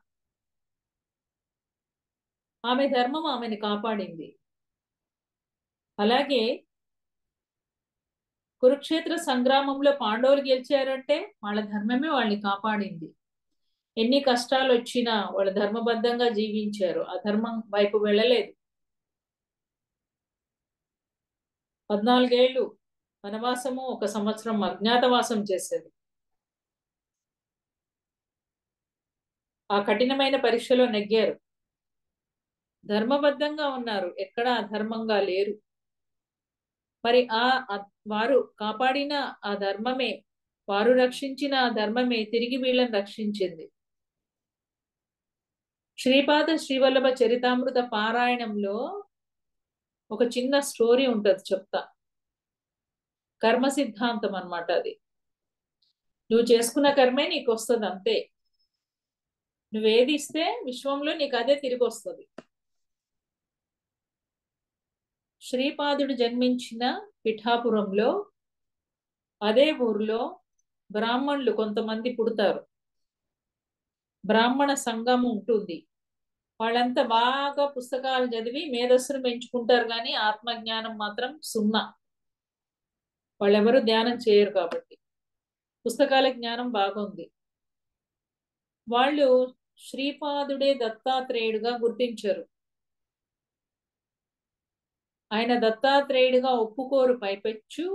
ఆమె ధర్మం ఆమెను కాపాడింది. అలాగే కురుక్షేత్ర సంగ్రామంలో పాండవులు గెలిచారంటే వాళ్ళ ధర్మమే వాళ్ళని కాపాడింది. ఎన్ని కష్టాలు వచ్చినా వాళ్ళు ధర్మబద్ధంగా జీవించారు, అధర్మం వైపు వెళ్ళలేదు. 14 ఏళ్ళు వనవాసము, 1 సంవత్సరం అజ్ఞాతవాసం చేశారు. ఆ కఠినమైన పరీక్షలో నెగ్గారు. ధర్మబద్ధంగా ఉన్నారు, ఎక్కడా అధర్మంగా లేరు. మరి వారు కాపాడిన ఆ ధర్మమే, వారు రక్షించిన ఆ ధర్మమే తిరిగి వీళ్ళని రక్షించింది. శ్రీపాద శ్రీవల్లభ చరితామృత పారాయణంలో ఒక చిన్న స్టోరీ ఉంటది, చెప్తా. కర్మ సిద్ధాంతం అన్నమాట అది. నువ్వు చేసుకున్న కర్మే నీకు వస్తుంది, అంతే. నువ్వేది ఇస్తే విశ్వంలో నీకు అదే తిరిగి వస్తుంది. శ్రీపాదుడు జన్మించిన పిఠాపురంలో, అదే ఊర్లో బ్రాహ్మణులు కొంతమంది పుడతారు. బ్రాహ్మణ సంఘం ఉంటుంది. వాళ్ళంతా బాగా పుస్తకాలు చదివి మేధస్సును పెంచుకుంటారు, కానీ ఆత్మజ్ఞానం మాత్రం సున్నా. వాళ్ళెవరూ ధ్యానం చేయరు కాబట్టి. పుస్తకాల జ్ఞానం బాగుంది. వాళ్ళు శ్రీపాదుడే దత్తాత్రేయుడుగా గుర్తించరు. ఆయన దత్తాత్రేయుడిగా ఒప్పుకోరు. పైపెచ్చు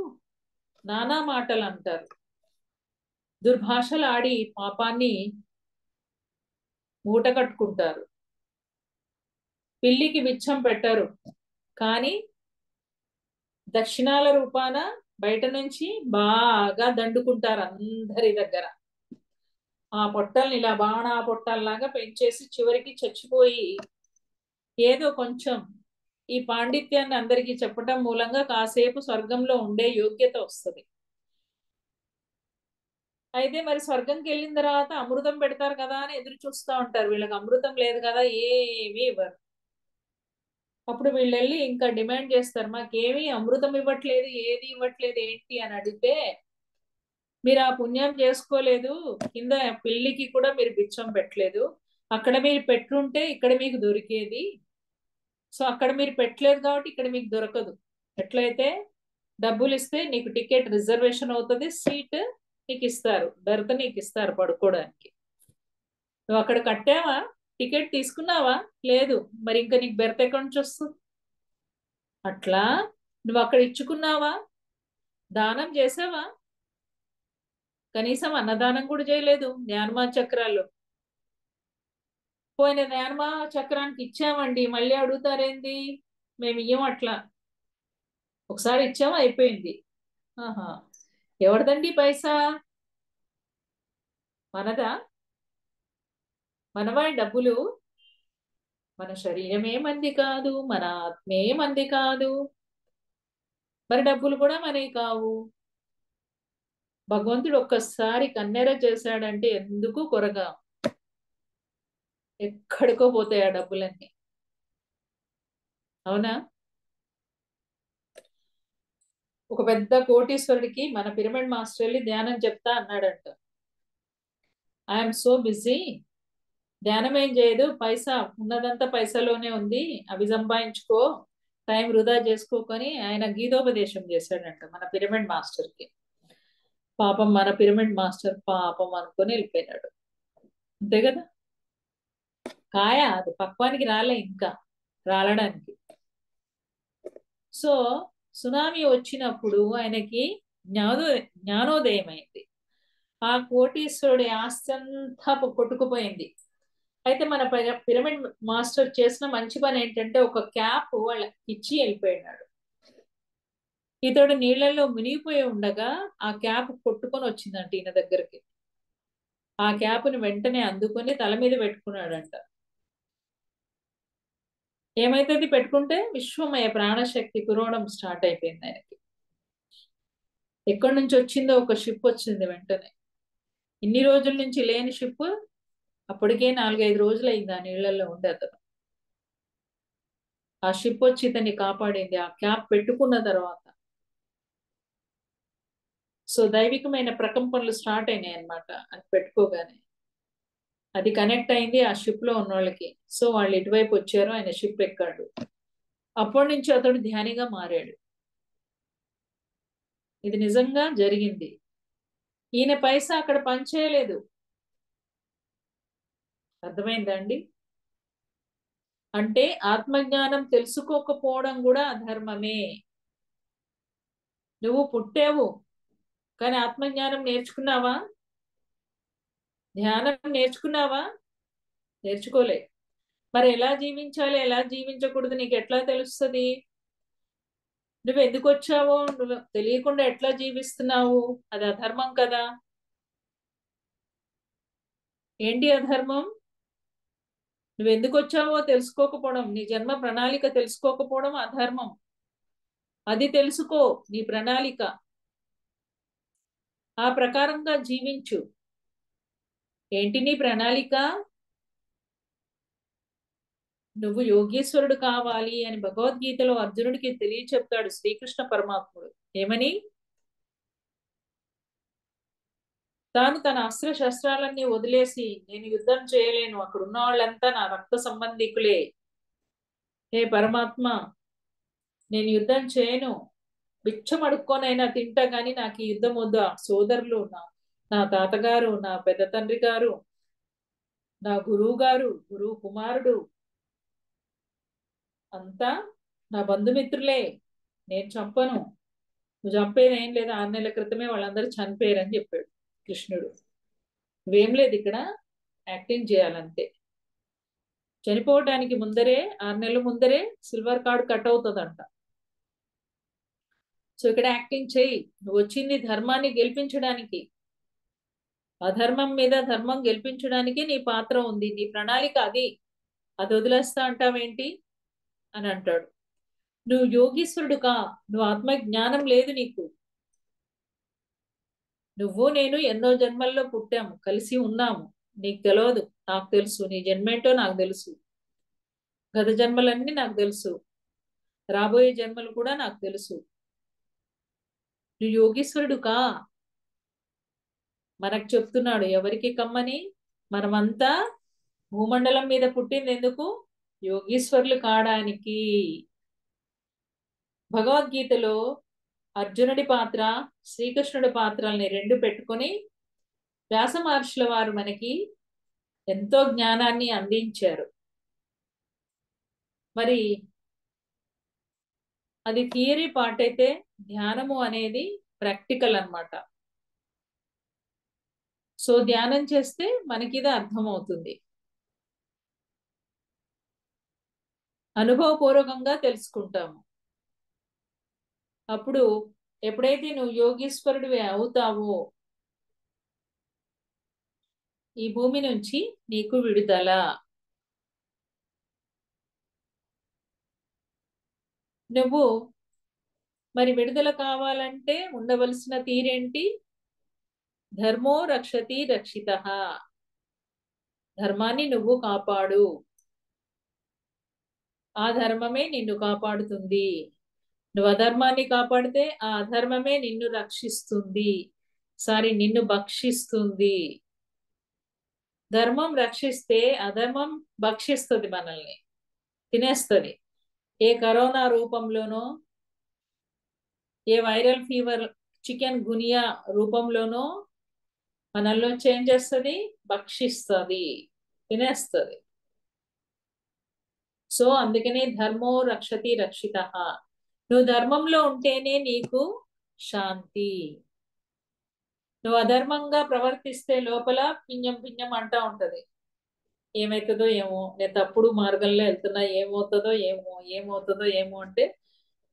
నానా మాటలు అంటారు. దుర్భాషలు ఆడి పాపాన్ని మూట కట్టుకుంటారు. పిల్లికి బిచ్చం పెట్టరు, కానీ దక్షిణాల రూపాన బయట నుంచి బాగా దండుకుంటారు అందరి దగ్గర. ఆ పొట్టల్ని ఇలా బాణా పొట్టల్లాగా పెంచేసి చివరికి చచ్చిపోయి ఏదో కొంచెం ఈ పాండిత్యాన్ని అందరికీ చెప్పటం మూలంగా కాసేపు స్వర్గంలో ఉండే యోగ్యత వస్తుంది. అయితే మరి స్వర్గంకి వెళ్ళిన తర్వాత అమృతం పెడతారు కదా అని ఎదురు చూస్తూ ఉంటారు. వీళ్ళకి అమృతం లేదు కదా, ఏమీ ఇవ్వరు. అప్పుడు వీళ్ళు వెళ్ళి ఇంకా డిమాండ్ చేస్తారు, మాకేమీ అమృతం ఇవ్వట్లేదు, ఏది ఇవ్వట్లేదు ఏంటి అని అడిగితే, మీరు ఆ పుణ్యం చేసుకోలేదు, కింద పిల్లికి కూడా మీరు బిచ్చం పెట్టలేదు, అక్కడ మీరు పెట్టుంటే ఇక్కడ మీకు దొరికేది. సో అక్కడ మీరు పెట్టలేదు కాబట్టి ఇక్కడ మీకు దొరకదు. ఎట్లయితే డబ్బులు ఇస్తే నీకు టికెట్ రిజర్వేషన్ అవుతుంది, సీట్ నీకు ఇస్తారు, బెర్త్ నీకు ఇస్తారు పడుకోవడానికి. నువ్వు అక్కడ కట్టావా, టికెట్ తీసుకున్నావా, లేదు, మరి ఇంకా నీకు బెర్త్ ఎక్కడి నుంచి వస్తుంది? అట్లా నువ్వు అక్కడ ఇచ్చుకున్నావా, దానం చేసావా? కనీసం అన్నదానం కూడా చేయలేదు జ్ఞానమా చక్రాలు. పోయిన జ్ఞానమా చక్రానికి ఇచ్చామండి, మళ్ళీ అడుగుతారేంది? మేము ఇయ్యం అట్లా. ఒకసారి ఇచ్చాము అయిపోయింది. ఆహా, ఎవరిదండి పైసా? మనదా? మనవా డబ్బులు? మన శరీరమే మంది కాదు, మన ఆత్మే మంది కాదు, మరి డబ్బులు కూడా మనవి కావు. భగవంతుడు ఒక్కసారి కన్నెర చేశాడంటే ఎందుకు కొరగా, ఎక్కడికో పోతాయి ఆ డబ్బులన్నీ. అవునా? ఒక పెద్ద కోటీశ్వరుడికి మన పిరమిడ్ మాస్టర్ వెళ్ళి ధ్యానం చెప్తా అన్నాడంట. ఐఎమ్ సో బిజీ, ధ్యానం ఏం చేయదు, పైసా ఉన్నదంతా పైసాలోనే ఉంది, అవి సంపాదించుకో, టైం వృధా చేసుకోకొని ఆయన గీతోపదేశం చేశాడంట మన పిరమిడ్ మాస్టర్కి. పాపం మన పిరమిడ్ మాస్టర్ పాపం అనుకొని వెళ్ళిపోయినాడు. అంతే కదా, కాయ అది పక్వానికి రాలే, ఇంకా రాలడానికి. సో సునామీ వచ్చినప్పుడు ఆయనకి జ్ఞానోదయం అయింది. ఆ కోటీశ్వరుడి ఆస్తి అంతా కొట్టుకుపోయింది. అయితే మన పిరమిడ్ మాస్టర్ చేసిన మంచి పని ఏంటంటే ఒక క్యాప్ వాళ్ళకి ఇచ్చి వెళ్ళిపోయినాడు. ఇతడు నీళ్లలో మునిగిపోయి ఉండగా ఆ క్యాప్ కొట్టుకొని వచ్చిందంట ఈయన దగ్గరికి. ఆ క్యాప్ని వెంటనే అందుకొని తల మీద పెట్టుకున్నాడంట. ఏమైతుంది పెట్టుకుంటే, విశ్వమయ ప్రాణశక్తి కురవడం స్టార్ట్ అయిపోయింది ఆయనకి. ఎక్కడి నుంచి వచ్చిందో ఒక షిప్ వచ్చింది వెంటనే. ఇన్ని రోజుల నుంచి లేని షిప్ అప్పటికే 4-5 రోజులు అయింది ఆ నీళ్లలో ఉండే అతను. ఆ షిప్ వచ్చి ఇతన్ని కాపాడింది ఆ క్యాప్ పెట్టుకున్న తర్వాత. సో దైవికమైన ప్రకంపనలు స్టార్ట్ అయినాయి అనమాట అది పెట్టుకోగానే. అది కనెక్ట్ అయింది ఆ షిప్ లో ఉన్న వాళ్ళకి. సో వాళ్ళు ఇటువైపు వచ్చారు, ఆయన షిప్ ఎక్కాడు. అప్పటి నుంచి అతడు ధ్యానిగా మారాడు. ఇది నిజంగా జరిగింది. ఈయన పైసా అక్కడ పనిచేయలేదు. అర్థమైందండి? అంటే ఆత్మజ్ఞానం తెలుసుకోకపోవడం కూడా అధర్మమే. నువ్వు పుట్టావు, కానీ ఆత్మజ్ఞానం నేర్చుకున్నావా? ధ్యానం నేర్చుకున్నావా? నేర్చుకోలే. మరి ఎలా జీవించాలి, ఎలా జీవించకూడదు నీకు ఎట్లా తెలుస్తుంది? నువ్వు ఎందుకు వచ్చావో నువ్వు తెలియకుండా ఎట్లా జీవిస్తున్నావు, అది అధర్మం కదా. ఏంటి అధర్మం? నువ్వు ఎందుకు వచ్చావో తెలుసుకోకపోవడం, నీ జన్మ ప్రణాళిక తెలుసుకోకపోవడం అధర్మం. అది తెలుసుకో, నీ ప్రణాళిక, ఆ ప్రకారంగా జీవించు. ఏంటి నీ ప్రణాళిక? నువ్వు యోగేశ్వరుడు కావాలి అని భగవద్గీతలో అర్జునుడికి తెలియచెప్తాడు శ్రీకృష్ణ పరమాత్ముడు. ఏమని? తాను తన అస్త్ర శస్త్రాలన్నీ వదిలేసి, నేను యుద్ధం చేయలేను, అక్కడ ఉన్న వాళ్ళంతా నా రక్త సంబంధికులే, హే పరమాత్మ నేను యుద్ధం చేయను, బిచ్చం అడుక్కొనైనా తింటా గాని నాకు ఈ యుద్ధం వద్దు. ఆ సోదరులు, నా తాతగారు, నా పెద్ద తండ్రి గారు, నా గురువు గారు, గురువు కుమారుడు అంతా నా బంధుమిత్రులే, నేను చంపను. నువ్వు చంపేది ఏం లేదు, 6 నెలల క్రితమే వాళ్ళందరూ చనిపోయారని చెప్పాడు కృష్ణుడు. నువ్వేం లేదు, ఇక్కడ యాక్టింగ్ చేయాలంతే. చనిపోవడానికి ముందరే, 6 నెలల ముందరే సిల్వర్ కార్డ్ కట్ అవుతుందంట. సో ఇక్కడ యాక్టింగ్ చేయి. నువ్వు వచ్చింది ధర్మాన్ని గెలిపించడానికి, అధర్మం మీద ధర్మం గెలిపించడానికి నీ పాత్ర ఉంది, నీ ప్రణాళిక అది. అది వదిలేస్తా అంటావేంటి అని అంటాడు. నువ్వు యోగీశ్వరుడు కా, నువ్వు ఆత్మ జ్ఞానం లేదు నీకు. నువ్వు నేను ఎన్నో జన్మల్లో పుట్టాము, కలిసి ఉన్నాము, నీకు తెలియదు, నాకు తెలుసు. నీ జన్మేంటో నాకు తెలుసు, గత జన్మలన్నీ నాకు తెలుసు, రాబోయే జన్మలు కూడా నాకు తెలుసు. నువ్వు యోగీశ్వరుడు కా. మనకు చెప్తున్నాడు ఎవరికి కమ్మని? మనమంతా భూమండలం మీద పుట్టింది ఎందుకు? యోగీశ్వరులు కావడానికి. భగవద్గీతలో అర్జునుడి పాత్ర, శ్రీకృష్ణుడి పాత్రల్ని రెండు పెట్టుకొని వ్యాస మహర్షుల వారు మనకి ఎంతో జ్ఞానాన్ని అందించారు. మరి అది థియరీ పార్ట్ అయితే, ధ్యానము అనేది ప్రాక్టికల్ అన్నమాట. సో ధ్యానం చేస్తే మనకి ఇది అర్థమవుతుంది, అనుభవపూర్వకంగా తెలుసుకుంటాము. అప్పుడు ఎప్పుడైతే నువ్వు యోగీశ్వరుడివి అవుతావో, ఈ భూమి నుంచి నీకు విడుదల. నువ్వు మరి విడుదల కావాలంటే ఉండవలసిన తీరేంటి? ధర్మో రక్షతి రక్షితః. ధర్మాన్ని నువ్వు కాపాడు, ఆ ధర్మమే నిన్ను కాపాడుతుంది. నువ్వు అధర్మాన్ని కాపాడితే ఆ అధర్మమే నిన్ను రక్షిస్తుంది, నిన్ను భక్షిస్తుంది. ధర్మం రక్షిస్తే అధర్మం భక్షిస్తుంది, మనల్ని తినేస్తుంది. ఏ కరోనా రూపంలోనో, ఏ వైరల్ ఫీవర్, చికెన్ గునియా రూపంలోనో మనల్లో చేంజ్ చేస్తుంది, భక్షిస్తుంది, తినేస్తుంది. సో అందుకనే ధర్మో రక్షతి రక్షితః. నువ్వు ధర్మంలో ఉంటేనే నీకు శాంతి. నువ్వు అధర్మంగా ప్రవర్తిస్తే లోపల పింజం పింజం అంటా ఉంటది. ఏమవుతుందో ఏమో, నేను తప్పుడు మార్గంలో వెళ్తున్నా, ఏమవుతుందో ఏమో, ఏమవుతుందో ఏమో అంటే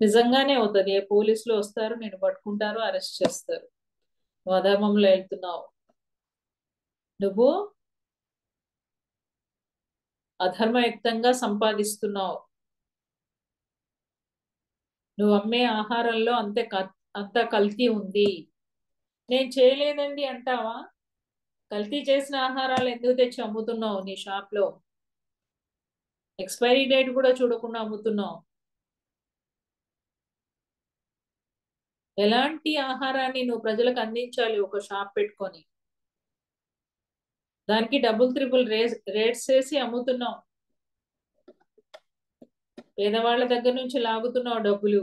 నిజంగానే అవుతుంది. ఏ పోలీసులు వస్తారు, నేను పట్టుకుంటారు, అరెస్ట్ చేస్తారు. నువ్వు అధర్మంలో వెళ్తున్నావు, నువ్వు అధర్మయుక్తంగా సంపాదిస్తున్నావు, నువ్వు అమ్మే ఆహారంలో అంత కల్తీ ఉంది. నేను చేయలేదండి అంటావా? కల్తీ చేసిన ఆహారాలు ఎందుకు తెచ్చి అమ్ముతున్నావు నీ షాప్ లో? ఎక్స్పైరీ డేట్ కూడా చూడకుండా అమ్ముతున్నావు. ఎలాంటి ఆహారాన్ని నువ్వు ప్రజలకు అందించాలి ఒక షాప్ పెట్టుకొని? దానికి డబుల్ త్రిబుల్ రేట్స్ వేసి అమ్ముతున్నావు, పేదవాళ్ళ దగ్గర నుంచి లాగుతున్నావు డబ్బులు.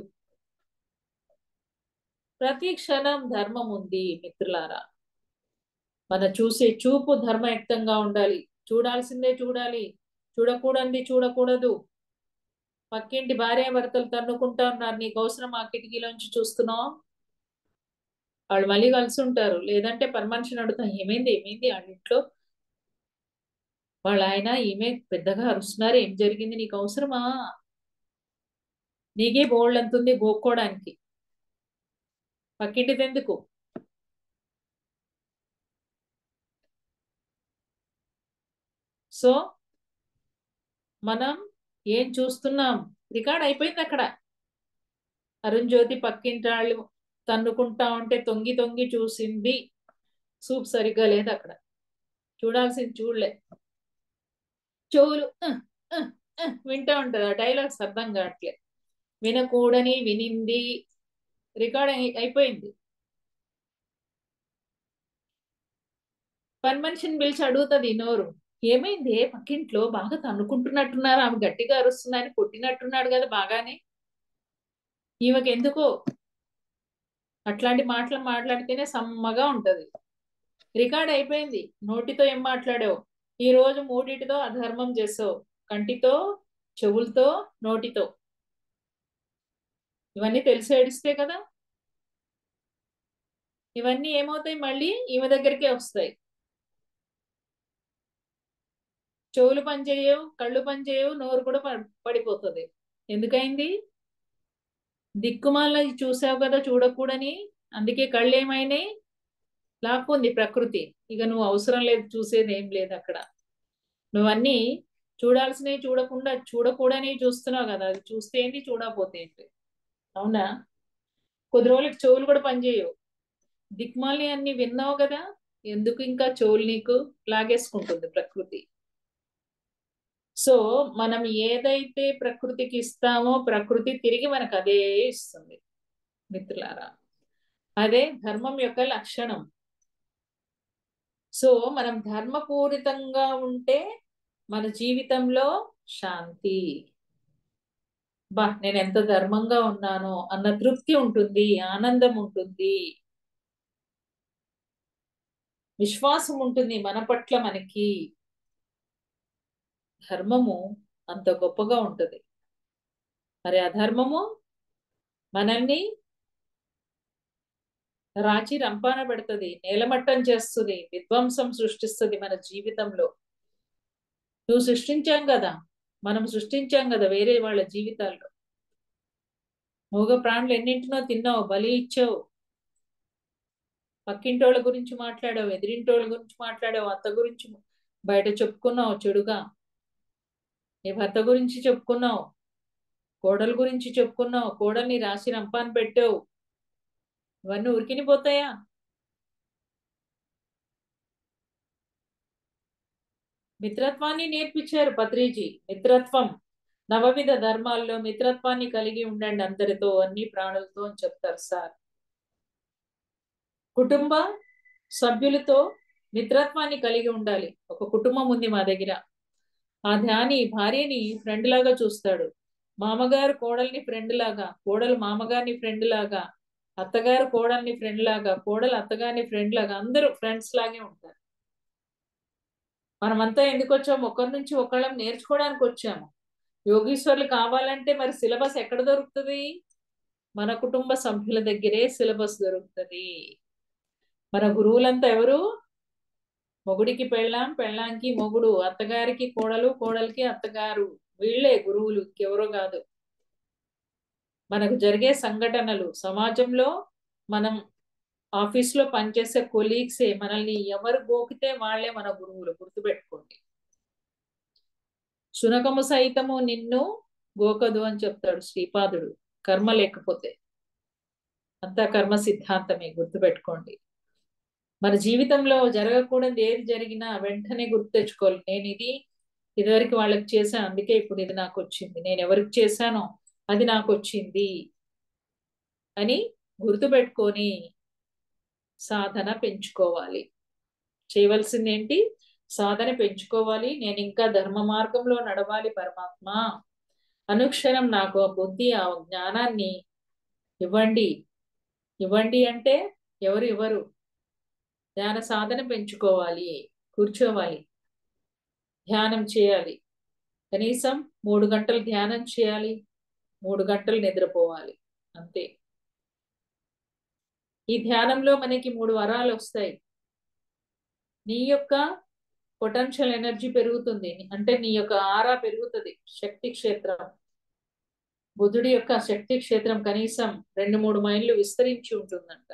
ప్రతి క్షణం ధర్మం ఉంది మిత్రులారా. మన చూసే చూపు ధర్మయుక్తంగా ఉండాలి. చూడాల్సిందే చూడాలి, చూడకూడనిది చూడకూడదు. పక్కింటి భార్యాభర్తలు తన్నుకుంటా ఉన్నారు, నీకు అవసరం ఆ కిటికీలోంచి చూస్తున్నావు? వాళ్ళు మళ్ళీ కలిసి ఉంటారు, లేదంటే పని మనిషిని అడుగుతాం, ఏమైంది ఏమైంది వాళ్ళ ఇంట్లో, వాళ్ళ ఆయన ఈమె పెద్దగా అరుస్తున్నారు, ఏం జరిగింది, నీకు అవసరమా? నీకే బోళ్ళంతుంది గోక్కోడానికి, పక్కింటిది ఎందుకు? సో మనం ఏం చూస్తున్నాం? రికార్డ్ అయిపోయింది అక్కడ. అరుణ్ జ్యోతి పక్కింటాళ్ళు తన్నుకుంటా ఉంటే తొంగి తొంగి చూసింది. సూప్ సరిగ్గా లేదు అక్కడ, చూడాల్సింది చూడలే. చెవులు వింటా ఉంటది, ఆ డైలాగ్స్ అర్థం కావట్లే. వినకూడని వినింది, రికార్డ్ అయిపోయింది. పని మనిషిని పిలిచి అడుగుతుంది నోరు, ఏమైంది పక్కింట్లో బాగా తన్నుకుంటున్నట్టున్నారు, ఆమె గట్టిగా అరుస్తుందని కొట్టినట్టున్నాడు కదా బాగానే, ఈమెకి ఎందుకో అట్లాంటి మాటలు మాట్లాడితేనే సమ్మగా ఉంటది. రికార్డ్ అయిపోయింది. నోటితో ఏం మాట్లాడావు? ఈ రోజు మూడిటితో అధర్మం చేసావు, కంటితో, చెవులతో, నోటితో. ఇవన్నీ తెలిసి ఏడిస్తే కదా. ఇవన్నీ ఏమవుతాయి? మళ్ళీ ఈమె దగ్గరికే వస్తాయి. చెవులు పనిచేయవు, కళ్ళు పనిచేయవు, నోరు కూడా పడిపోతుంది. ఎందుకైంది? దిక్కుమాల చూసావు కదా చూడకూడని, అందుకే కళ్ళు ఏమైనాయి? లాక్కుంది ప్రకృతి. ఇక నువ్వు అవసరం లేదు, చూసేది ఏం లేదు అక్కడ. నువ్వన్నీ చూడాల్సినవి చూడకుండా చూడకూడని చూస్తున్నావు కదా, అది చూస్తే ఏంటి, చూడకపోతే ఏంటి? అవునా? కొద్ది రోజులకి చెవులు కూడా పనిచేయవు. దిక్మాలి అన్ని విన్నావు కదా, ఎందుకు ఇంకా చెవులు నీకు? లాగేసుకుంటుంది ప్రకృతి. సో మనం ఏదైతే ప్రకృతికి ఇస్తామో ప్రకృతి తిరిగి మనకు అదే ఇస్తుంది మిత్రులారా. అదే ధర్మం యొక్క లక్షణం. సో మనం ధర్మపూరితంగా ఉంటే మన జీవితంలో శాంతి, బా నేను ఎంత ధర్మంగా ఉన్నానో అన్న తృప్తి ఉంటుంది, ఆనందం ఉంటుంది, విశ్వాసం ఉంటుంది మన పట్ల. మనకి ధర్మము అంత గొప్పగా ఉంటుంది. మరి అధర్మము మనల్ని రాచి రంపాన పెడుతుంది, నేలమట్టం చేస్తుంది, విధ్వంసం సృష్టిస్తుంది మన జీవితంలో. నువ్వు సృష్టించాం కదా, మనం సృష్టించాం కదా వేరే వాళ్ళ జీవితాల్లో. మూగ ప్రాణులు ఎన్నింటినో తిన్నావు, బలి ఇచ్చావు, పక్కింటోళ్ళ గురించి మాట్లాడావు, ఎదిరింటోళ్ళ గురించి మాట్లాడావు, అత్త గురించి బయట చెప్పుకున్నావు చెడుగా, నీ భర్త గురించి చెప్పుకున్నావు, కోడల గురించి చెప్పుకున్నావు, కోడల్ని రాసి రంపాన్ని పెట్టావు. ఇవన్నీ ఉరికిని పోతాయా? మిత్రత్వాన్ని నేర్పించారు పత్రిజీ. మిత్రత్వం, నవవిధ ధర్మాల్లో మిత్రత్వాన్ని కలిగి ఉండండి అందరితో, అన్ని ప్రాణులతో అని చెప్తారు సార్. కుటుంబ సభ్యులతో మిత్రత్వాన్ని కలిగి ఉండాలి. ఒక కుటుంబం ఉంది మా దగ్గర, ఆ ధ్యాని భార్యని ఫ్రెండ్ లాగా చూస్తాడు, మామగారు కోడల్ని ఫ్రెండ్ లాగా, కోడలు మామగారిని ఫ్రెండ్ లాగా, అత్తగారు కోడల్ని ఫ్రెండ్ లాగా, కోడలు అత్తగారిని ఫ్రెండ్ లాగా, అందరూ ఫ్రెండ్స్ లాగే ఉంటారు. మనమంతా ఎందుకు వచ్చాము? ఒకరి నుంచి ఒకళ్ళం నేర్చుకోవడానికి వచ్చాము. యోగీశ్వర్లు కావాలంటే మరి సిలబస్ ఎక్కడ దొరుకుతుంది? మన కుటుంబ సభ్యుల దగ్గరే సిలబస్ దొరుకుతుంది. మన గురువులంతా ఎవరు? మొగుడికి పెళ్ళాం, పెళ్ళాంకి మొగుడు, అత్తగారికి కోడలు, కోడలికి అత్తగారు. వీళ్ళే గురువులు, ఎవరో కాదు. మనకు జరిగే సంఘటనలు, సమాజంలో మనం ఆఫీస్లో పనిచేసే కొలీగ్సే, మనల్ని ఎవరు గోకితే వాళ్లే మన గురువులు, గుర్తుపెట్టుకోండి. శునకము సైతము నిన్ను గోకదు అని చెప్తాడు శ్రీపాదుడు. కర్మ లేకపోతే అంతా కర్మ సిద్ధాంతమే, గుర్తుపెట్టుకోండి. మన జీవితంలో జరగకూడదు ఏది జరిగినా వెంటనే గుర్తు తెచ్చుకోవాలి. నేను ఇదివరకు వాళ్ళకి చేశాను, అందుకే ఇప్పుడు ఇది నాకు వచ్చింది. నేను ఎవరికి చేశానో అది నాకు వచ్చింది అని గుర్తుపెట్టుకొని సాధన పెంచుకోవాలి. చేయవలసింది ఏంటి? సాధన పెంచుకోవాలి. నేను ఇంకా ధర్మ మార్గంలో నడవాలి. పరమాత్మ అనుక్షణం నాకు ఆ బుద్ధి, ఆ జ్ఞానాన్ని ఇవ్వండి. ఇవ్వండి అంటే ఎవరు? ధ్యాన సాధన పెంచుకోవాలి, కూర్చోవాలి, ధ్యానం చేయాలి. కనీసం 3 గంటలు ధ్యానం చేయాలి, 3 గంటలు నిద్రపోవాలి, అంతే. ఈ ధ్యానంలో మనకి 3 వరాలు వస్తాయి. నీ యొక్క పొటెన్షియల్ ఎనర్జీ పెరుగుతుంది, అంటే నీ యొక్క ఆరా పెరుగుతుంది, శక్తి క్షేత్రం. బుధుడి యొక్క శక్తి క్షేత్రం కనీసం 2-3 మైళ్ళు విస్తరించి ఉంటుందంట.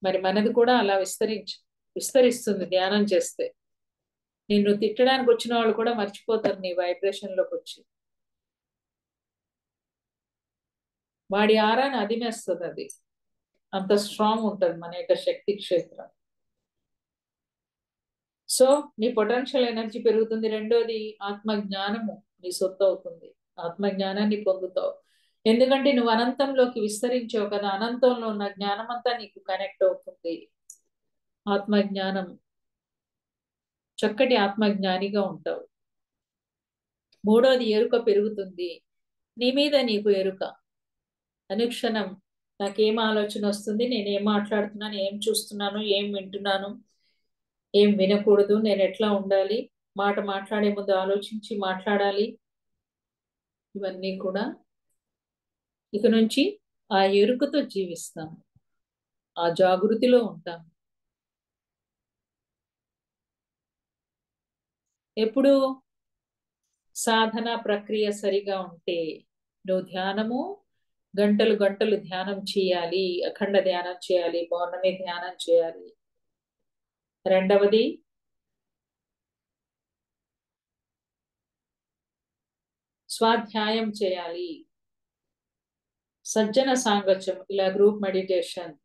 మరి మనది కూడా అలా విస్తరిస్తుంది ధ్యానం చేస్తే. నిన్ను తిట్టడానికి వచ్చిన వాళ్ళు కూడా మర్చిపోతారు నీ వైబ్రేషన్ లోకి వచ్చి. వాడి ఆరాని అదిమేస్తుంది అది. అంత స్ట్రాంగ్ ఉంటుంది మన యొక్క శక్తి క్షేత్రం. సో నీ పొటెన్షియల్ ఎనర్జీ పెరుగుతుంది. రెండోది ఆత్మ జ్ఞానము నీ సొత్తు అవుతుంది. ఆత్మ జ్ఞానాన్ని పొందుతావు. ఎందుకంటే నువ్వు అనంతంలోకి విస్తరించావు కదా, అనంతంలో ఉన్న జ్ఞానం అంతా నీకు కనెక్ట్ అవుతుంది. ఆత్మ జ్ఞానం, చక్కటి ఆత్మ జ్ఞానిగా ఉంటావు. మూడోది ఎరుక పెరుగుతుంది. నీ మీద నీకు ఎరుక. అనుక్షణం నాకేం ఆలోచన వస్తుంది, నేనేం మాట్లాడుతున్నాను, ఏం చూస్తున్నాను, ఏం వింటున్నాను, ఏం వినకూడదు, నేను ఎట్లా ఉండాలి, మాట మాట్లాడే ముందు ఆలోచించి మాట్లాడాలి. ఇవన్నీ కూడా ఇక నుంచి ఆ ఎరుకతో జీవిస్తాం, ఆ జాగృతిలో ఉంటాం. ఎప్పుడు సాధన ప్రక్రియ సరిగా ఉంటే, నువ్వు ధ్యానము గంటలు గంటలు ధ్యానం చేయాలి, అఖండ ధ్యానం చేయాలి, పౌర్ణమి ధ్యానం చేయాలి. రెండవది స్వాధ్యాయం చేయాలి, సజ్జన సాంగత్యం, ఇలా గ్రూప్ మెడిటేషన్.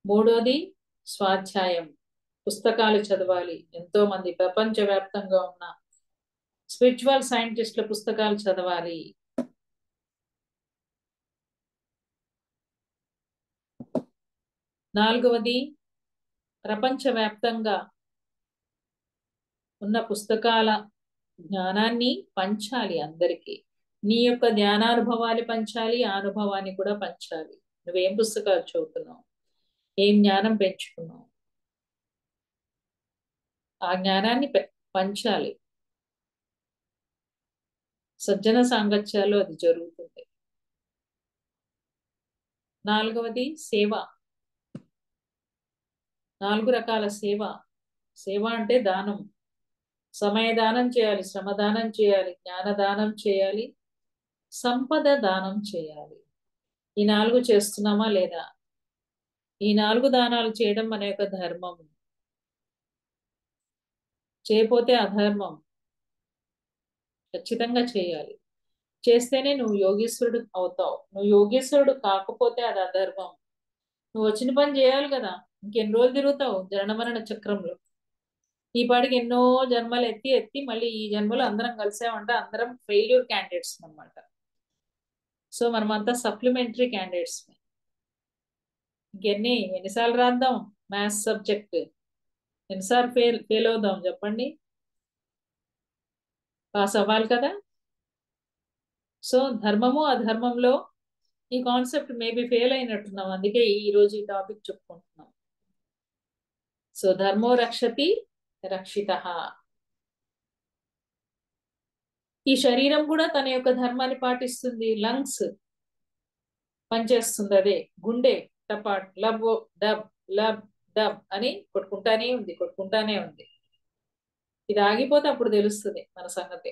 మూడోది స్వాధ్యాయం, పుస్తకాలు చదవాలి. ఎంతో మంది ప్రపంచవ్యాప్తంగా ఉన్న స్పిరిచువల్ సైంటిస్టుల పుస్తకాలు చదవాలి. నాలుగవది ప్రపంచవ్యాప్తంగా ఉన్న పుస్తకాల జ్ఞానాన్ని పంచాలి అందరికీ. నీ యొక్క జ్ఞానానుభవాలు పంచాలి, ఆ అనుభవాన్ని కూడా పంచాలి. నువ్వేం పుస్తకాలు చదువుతున్నావు, ఏం జ్ఞానం పెంచుకున్నావు, ఆ జ్ఞానాన్ని పంచాలి. సజ్జన సాంగత్యాలు అది జరుగుతుంది. నాలుగవది సేవ. 4 రకాల సేవ. సేవ అంటే దానం. సమయదానం చేయాలి, శ్రమదానం చేయాలి, జ్ఞానదానం చేయాలి, సంపద దానం చేయాలి. ఈ 4 చేస్తున్నామా లేదా? ఈ 4 దానాలు చేయడం మన యొక్క ధర్మం. చేయపోతే అధర్మం. ఖచ్చితంగా చేయాలి. చేస్తేనే నువ్వు యోగీశ్వరుడు అవుతావు. నువ్వు యోగీశ్వరుడు కాకపోతే అది అధర్మం. నువ్వు వచ్చిన పని చేయాలి కదా, ఇంకెన్ని రోజులు తిరుగుతావు జనన మరణ చక్రంలో? ఈ పాటికి ఎన్నో జన్మలు ఎత్తి ఎత్తి మళ్ళీ ఈ జన్మలో అందరం కలిసామంటే అందరం ఫెయిల్యూర్ క్యాండిడేట్స్ అనమాట. సో మనమంతా సప్లిమెంటరీ క్యాండిడేట్స్. ఎన్నిసార్లు రాద్దాం మ్యాథ్స్ సబ్జెక్ట్? ఎన్నిసార్లు ఫెయిల్ అవుదాం చెప్పండి? పాస్ అవ్వాలి కదా. సో ధర్మము అధర్మంలో ఈ కాన్సెప్ట్ మేబీ ఫెయిల్ అయినట్టున్నాం, అందుకే ఈ రోజు ఈ టాపిక్ చెప్పుకుంటున్నాం. సో ధర్మో రక్షతి రక్షితః. ఈ శరీరం కూడా తన యొక్క ధర్మాన్ని పాటిస్తుంది. లంగ్స్ పనిచేస్తుంది, అదే గుండె టపాట్ లబ్ డబ్ లబ్ డబ్ అని కొట్టుకుంటానే ఉంది. ఇది ఆగిపోతే అప్పుడు తెలుస్తుంది మన సంగతి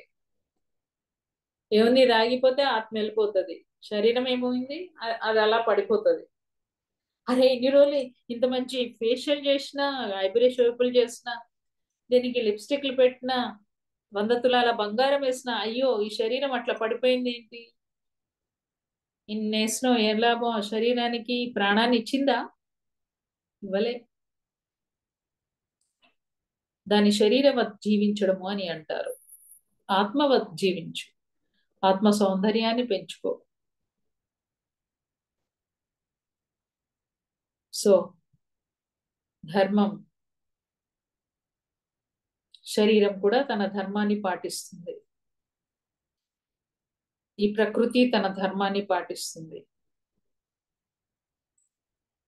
ఏముంది. ఇది ఆగిపోతే ఆత్మ వెళ్ళిపోతుంది, శరీరం ఏమైంది అది అలా పడిపోతుంది. అరే ఇన్ని రోజులు ఇంత మంచి ఫేషియల్ చేసిన, ఐబ్రో షేపులు చేసిన, దీనికి లిప్స్టిక్లు పెట్టిన, 100 తులాల బంగారం వేసిన, అయ్యో ఈ శరీరం అట్లా పడిపోయింది ఏంటి? ఇన్నేసినో ఏం లాభం? ఆ శరీరానికి ప్రాణాన్ని ఇచ్చిందా? ఇవ్వలే. దాని శరీరవత్ జీవించడము అని అంటారు. ఆత్మవత్ జీవించు, ఆత్మ సౌందర్యాన్ని పెంచుకో. సో ధర్మం, శరీరం కూడా తన ధర్మాన్ని పాటిస్తుంది, ఈ ప్రకృతి తన ధర్మాన్ని పాటిస్తుంది.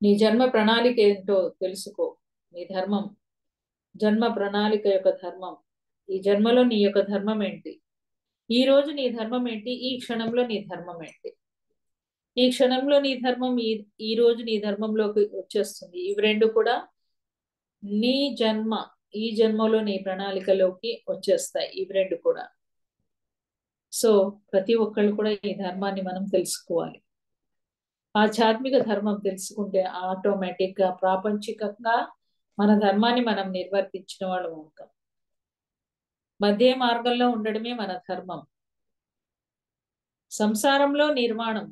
నీ జన్మ ప్రణాళిక ఏంటో తెలుసుకో. నీ ధర్మం, జన్మ ప్రణాళిక యొక్క ధర్మం, ఈ జన్మలో నీ యొక్క ధర్మం ఏంటి, ఈ రోజు నీ ధర్మం ఏంటి, ఈ క్షణంలో నీ ధర్మం ఏంటి. ఈ క్షణంలో నీ ధర్మం ఈ రోజు నీ ధర్మంలోకి వచ్చేస్తుంది. ఇవి రెండు కూడా నీ జన్మ, ఈ జన్మలో నీ ప్రణాళికలోకి వచ్చేస్తాయి. ఇవి రెండు కూడా సో ప్రతి ఒక్కళ్ళు కూడా ఈ ధర్మాన్ని మనం తెలుసుకోవాలి. ఆధ్యాత్మిక ధర్మం తెలుసుకుంటే ఆటోమేటిక్ గా ప్రాపంచికంగా మన ధర్మాన్ని మనం నిర్వర్తించిన వాళ్ళు అవుతాం. మధ్య మార్గంలో ఉండడమే మన ధర్మం. సంసారంలో నిర్మాణం.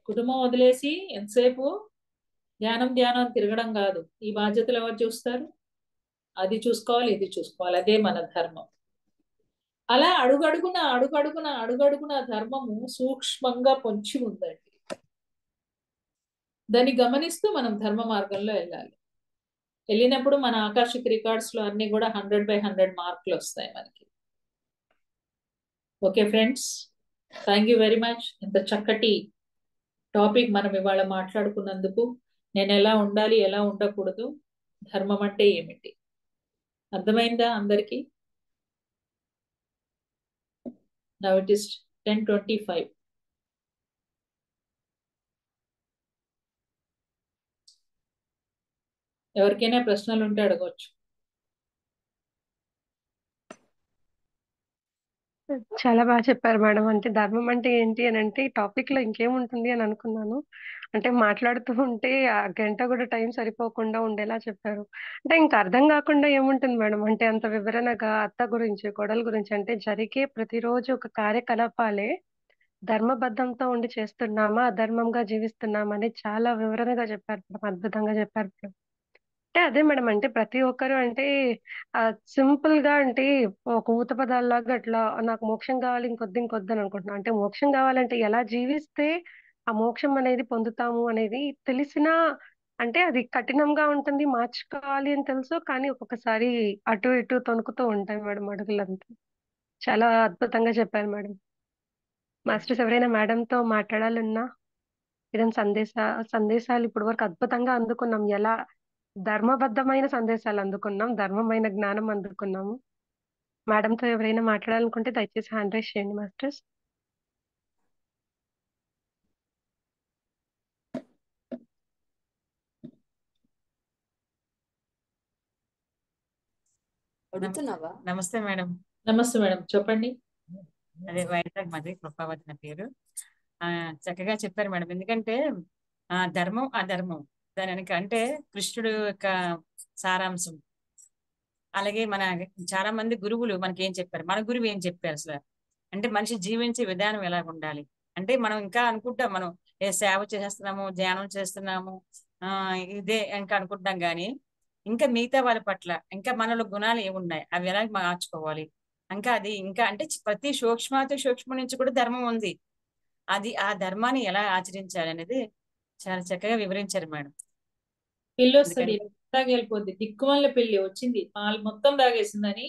కుటుంబం వదిలేసి ఎంతసేపు ధ్యానం ధ్యానం తిరగడం కాదు. ఈ బాధ్యతలు ఎవరు చూస్తారు? అది చూసుకోవాలి, ఇది చూసుకోవాలి. అదే మన ధర్మం. అలా అడుగడుగున ధర్మము సూక్ష్మంగా పొంచి ఉందండి. దాన్ని గమనిస్తూ మనం ధర్మ మార్గంలో వెళ్ళాలి. వెళ్ళినప్పుడు మన ఆకర్షిక రికార్డ్స్ లో అన్ని కూడా 100/100 మార్కులు వస్తాయి మనకి. Okay friends, thank you very much. ఇంత చక్కటి టాపిక్ మనం ఇవాళ మాట్లాడుకున్నందుకు. నేను ఎలా ఉండాలి, ఎలా ఉండకూడదు, ధర్మం అంటే ఏమిటి, అర్థమైందా అందరికి? Now it is 10:25. ఎవరికైనా ప్రశ్నలు ఉంటే అడగవచ్చు. చాలా బాగా చెప్పారు మేడం. అంటే ధర్మం అంటే ఏంటి అని అంటే ఈ టాపిక్ లో ఇంకేముంటుంది అని అనుకున్నాను. అంటే మాట్లాడుతూ ఉంటే ఆ గంట కూడా టైం సరిపోకుండా ఉండేలా చెప్పారు. అంటే ఇంకా అర్థం కాకుండా ఏముంటుంది మేడం. అంటే అంత వివరణగా అత్త గురించి, కోడల గురించి, అంటే జరిగే ప్రతిరోజు ఒక కార్యకలాపాలే ధర్మబద్ధంతో ఉండి చేస్తున్నామా, అధర్మంగా జీవిస్తున్నామా అని చాలా వివరణగా చెప్పారు మేడం. అద్భుతంగా చెప్పారు మేడం. అంటే అదే మేడం. అంటే ప్రతి ఒక్కరు అంటే సింపుల్ గా అంటే ఒక ఊత పదాల్లాగా అట్లా నాకు మోక్షం కావాలి, ఇంకొద్ది అని అనుకుంటున్నాను. అంటే మోక్షం కావాలంటే ఎలా జీవిస్తే ఆ మోక్షం అనేది పొందుతాము అనేది తెలిసినా, అంటే అది కఠినంగా ఉంటుంది, మార్చుకోవాలి అని తెలుసు, కానీ ఒక్కొక్కసారి అటు ఇటు తొణుకుతూ ఉంటాయి మేడం అడుగులంతా. చాలా అద్భుతంగా చెప్పారు మేడం. మాస్టర్స్ ఎవరైనా మేడంతో మాట్లాడాలన్నా ఏదైనా సందేశాలు ఇప్పటి వరకు అద్భుతంగా అందుకున్నాం. ఎలా ధర్మబద్ధమైన సందేశాలు అందుకున్నాం, ధర్మమైన జ్ఞానం అందుకున్నాము. మేడంతో ఎవరైనా మాట్లాడాలనుకుంటే దయచేసి హ్యాండ్ రైస్ చేయండి మాస్టర్స్. అడుగుతున్నావా? నమస్తే మేడం. నమస్తే మేడం, చెప్పండి. అదే వైజాగ్ మాది, కృపావతి నా పేరు. చక్కగా చెప్పారు మేడం. ఎందుకంటే ధర్మం అధర్మం దాని వెనక అంటే కృష్ణుడు యొక్క సారాంశం. అలాగే మన చాలా మంది గురువులు మనకి ఏం చెప్పారు, మన గురువు ఏం చెప్పారు అసలు అంటే మనిషి జీవించే విధానం ఎలా ఉండాలి అంటే మనం ఇంకా అనుకుంటాం మనం సేవ చేస్తున్నాము, ధ్యానం చేస్తున్నాము, ఇదే ఇంకా అనుకుంటాం కానీ ఇంకా మిగతా వాళ్ళ పట్ల ఇంకా మనలో గుణాలు ఏమున్నాయి, అవి ఎలా మార్చుకోవాలి, ఇంకా అది ఇంకా అంటే ప్రతి సూక్ష్మాతి సూక్ష్మం నుంచి కూడా ధర్మం ఉంది. అది ఆ ధర్మాన్ని ఎలా ఆచరించాలి అనేది చాలా చక్కగా వివరించారు మేడం. పెళ్ళి వస్తుంది, వెళ్ళిపోద్ది. దిక్కుమల్ల పెళ్లి వచ్చింది, పాలు మొత్తం తాగేసిందని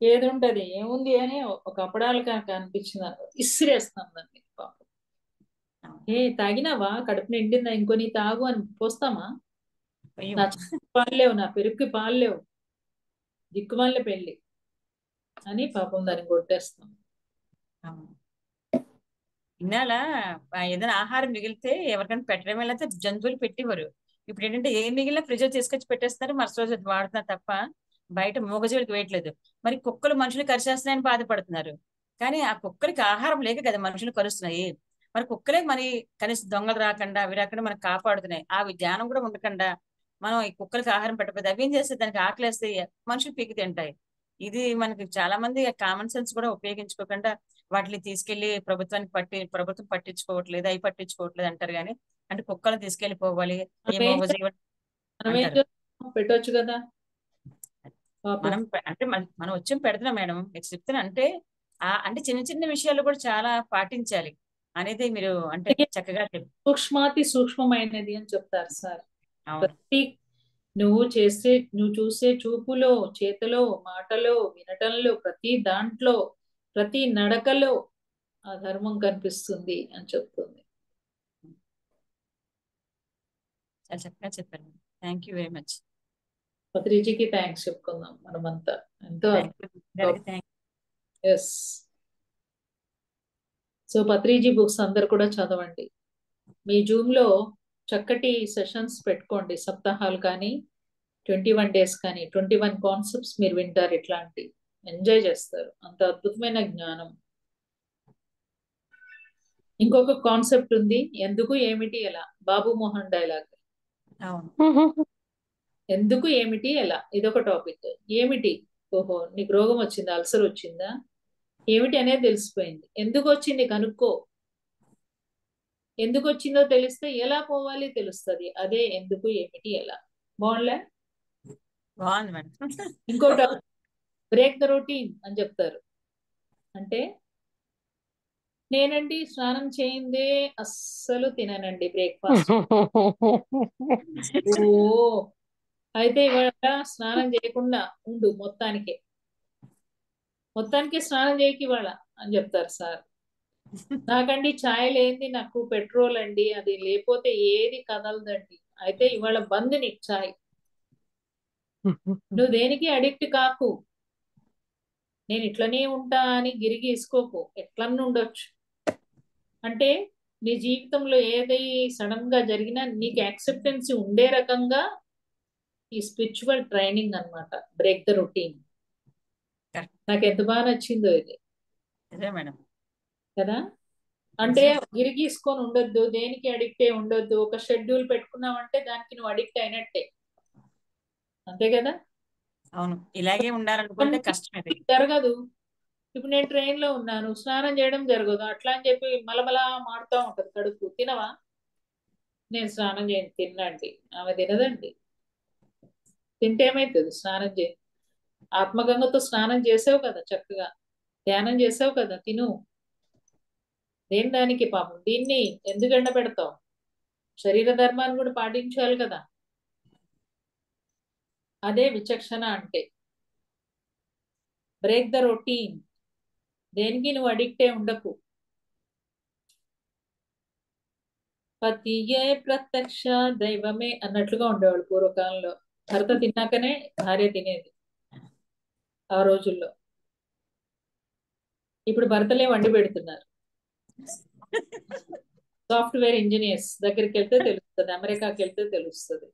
ఏది ఉంటది, ఏముంది అని ఒక అప్పడాలు కనుక అనిపించింది అనుకో, ఇసిరేస్తాం దాన్ని. పాపం, ఏ తాగినావా, కడుపు నిండిందా, ఇంకొని తాగు అని పోస్తామా? అయ్యో నా పాలు లేవు, నా పెరుగుకి పాలు లేవు, దిక్కుమల్ల పెళ్లి అని పాపం దాన్ని కొట్టేస్తాం. ఇన్నాళ్ళ ఏదైనా ఆహారం మిగిలితే ఎవరికైనా పెట్టడం వెళ్ళతే జంతువులు పెట్టేవారు. ఇప్పుడు ఏంటంటే ఏ మిగిలిన ఫ్రిడ్జ్ తీసుకొచ్చి పెట్టేస్తారు, మరుసటి రోజు వాడుతున్నారు తప్ప బయట మూగజీవులకి వేయట్లేదు. మరి కుక్కలు మనుషులు కరిచేస్తున్నాయని బాధపడుతున్నారు, కానీ ఆ కుక్కలకి ఆహారం లేక కదా మనుషులు కలుస్తున్నాయి. మరి కుక్కలే మరి కనీసం దొంగలు రాకుండా అవి రాకుండా మనకు కాపాడుతున్నాయి. ఆ జ్ఞానం కూడా ఉండకుండా మనం ఈ కుక్కలకి ఆహారం పెట్టకపోతే అవి ఏం చేస్తే దానికి ఆకలేస్తే మనుషులు పీకి తింటాయి. ఇది మనకి చాలా మంది కామన్ సెన్స్ కూడా ఉపయోగించుకోకుండా వాటిని తీసుకెళ్లి ప్రభుత్వం పట్టించుకోవట్లేదు, అవి పట్టించుకోవట్లేదు అంటారు. కానీ అంటే కుక్కలు తీసుకెళ్లిపోవాలి ఏ మూగజీవులు మనం ఏం అంటారు. చేస్తాం, పెట్టొచ్చు కదా పాపం. అంటే మనం వచ్చి పెడుతున్నాం మేడం, మీకు చెప్తున్నా. అంటే అంటే చిన్న చిన్న విషయాలు కూడా చాలా పాటించాలి అనేది మీరు అంటే చక్కగా చెప్పారు. సూక్ష్మాతి సూక్ష్మమైనది అని చెప్తారు సార్. అవును, ప్రతి నువ్వు చూసే చూపులో, చేతలో, మాటలో, వినటంలో, ప్రతి దాంట్లో, ప్రతి నడకలో ఆ ధర్మం కనిపిస్తుంది అని చెప్తుంది. చాలా చక్కగా చెప్పారు. Thank you very much. పత్రిజీకి థ్యాంక్స్ చెప్పుకుందాం మనమంతా. ఎంతో ఎస్. సో పత్రిజీ బుక్స్ అందరు కూడా చదవండి. మీ జూమ్ లో చక్కటి సెషన్స్ పెట్టుకోండి, సప్తాహాలు కానీ 21 days కానీ 21 కాన్సెప్ట్స్ మీరు వింటారు. ఇట్లాంటి ఎంజాయ్ చేస్తారు. అంత అద్భుతమైన జ్ఞానం. ఇంకొక కాన్సెప్ట్ ఉంది, ఎందుకు ఏమిటి ఎలా, బాబు మోహన్ డైలాగ్. అవును. ఎందుకు ఏమిటి ఎలా, ఇదొక టాపిక్. ఏమిటి, ఓహో నీకు రోగం వచ్చిందా, అల్సర్ వచ్చిందా, ఏమిటి అనేది తెలిసిపోయింది. ఎందుకు వచ్చింది కనుక్కో, ఎందుకు వచ్చిందో తెలిస్తే ఎలా పోవాలి తెలుస్తుంది. అదే ఎందుకు ఏమిటి ఎలా. బాగుండలే? బాగుంది మేడం. ఇంకో టాపిక్, బ్రేక్ ద రొటీన్ అని చెప్తారు. అంటే నేనండి స్నానం చేయిందే అస్సలు తిననండి బ్రేక్ఫాస్ట్. ఓ అయితే ఇవాళ స్నానం చేయకుండా ఉండు, మొత్తానికి స్నానం చేయకి ఇవాళ అని చెప్తారు సార్. నాకండి ఛాయ్ లేనిది నాకు పెట్రోల్ అండి, అది లేకపోతే ఏది కదలదండి. అయితే ఇవాళ బంద్ నీకు ఛాయ్, నువ్వు దేనికి అడిక్ట్ కాకు, నేను ఇట్లనే ఉంటా అని గిరిగి ఇసుకోకు, ఎట్లన్నా ఉండొచ్చు. అంటే నీ జీవితంలో ఏది సడన్ గా జరిగినా నీకు యాక్సెప్టెన్సీ ఉండే రకంగా ఈ స్పిరిచువల్ ట్రైనింగ్ అన్నమాట, బ్రేక్ ద రొటీన్. నాకు ఎంత బాగా నచ్చిందో ఇది అదే మేడం. కదా. అంటే గిరిగీసుకొని ఉండొద్దు, దేనికి అడిక్ట్ అయి ఉండొద్దు. ఒక షెడ్యూల్ పెట్టుకున్నావంటే దానికి నువ్వు అడిక్ట్ అయినట్టే, అంతే కదా. అవును, ఇలాగే ఉండాలనుకుంటే కష్టం ఇది. జరగదు. ఇప్పుడు నేను ట్రైన్ లో ఉన్నాను, స్నానం చేయడం జరగదు. అట్లా అని చెప్పి మలమలా మాడుతూ ఉంటది కడుపు, తినవా. నేను స్నానం చేయను, తిన్నండి, ఆమె తినదండి. తింటే ఏమైతుంది, స్నానం చేయి, ఆత్మగంగతో స్నానం చేసావు కదా, చక్కగా ధ్యానం చేసావు కదా, తిను. దేని దానికి పాపం దీన్ని ఎందుకు ఎండ పెడతావు, శరీర ధర్మాన్ని కూడా పాటించాలి కదా. అదే విచక్షణ అంటే. బ్రేక్ ద రొటీన్, దేనికి నువ్వు అడిక్ట్ అయి ఉండకు. పతియే ప్రత్యక్ష దైవమే అన్నట్లుగా ఉండేవాళ్ళు పూర్వకాలంలో. భర్త తిన్నాకనే భార్య తినేది ఆ రోజుల్లో. ఇప్పుడు భర్తలే వండి పెడుతున్నారు. సాఫ్ట్వేర్ ఇంజనీర్స్ దగ్గరికి వెళ్తే తెలుస్తుంది, అమెరికాకి వెళ్తే తెలుస్తుంది.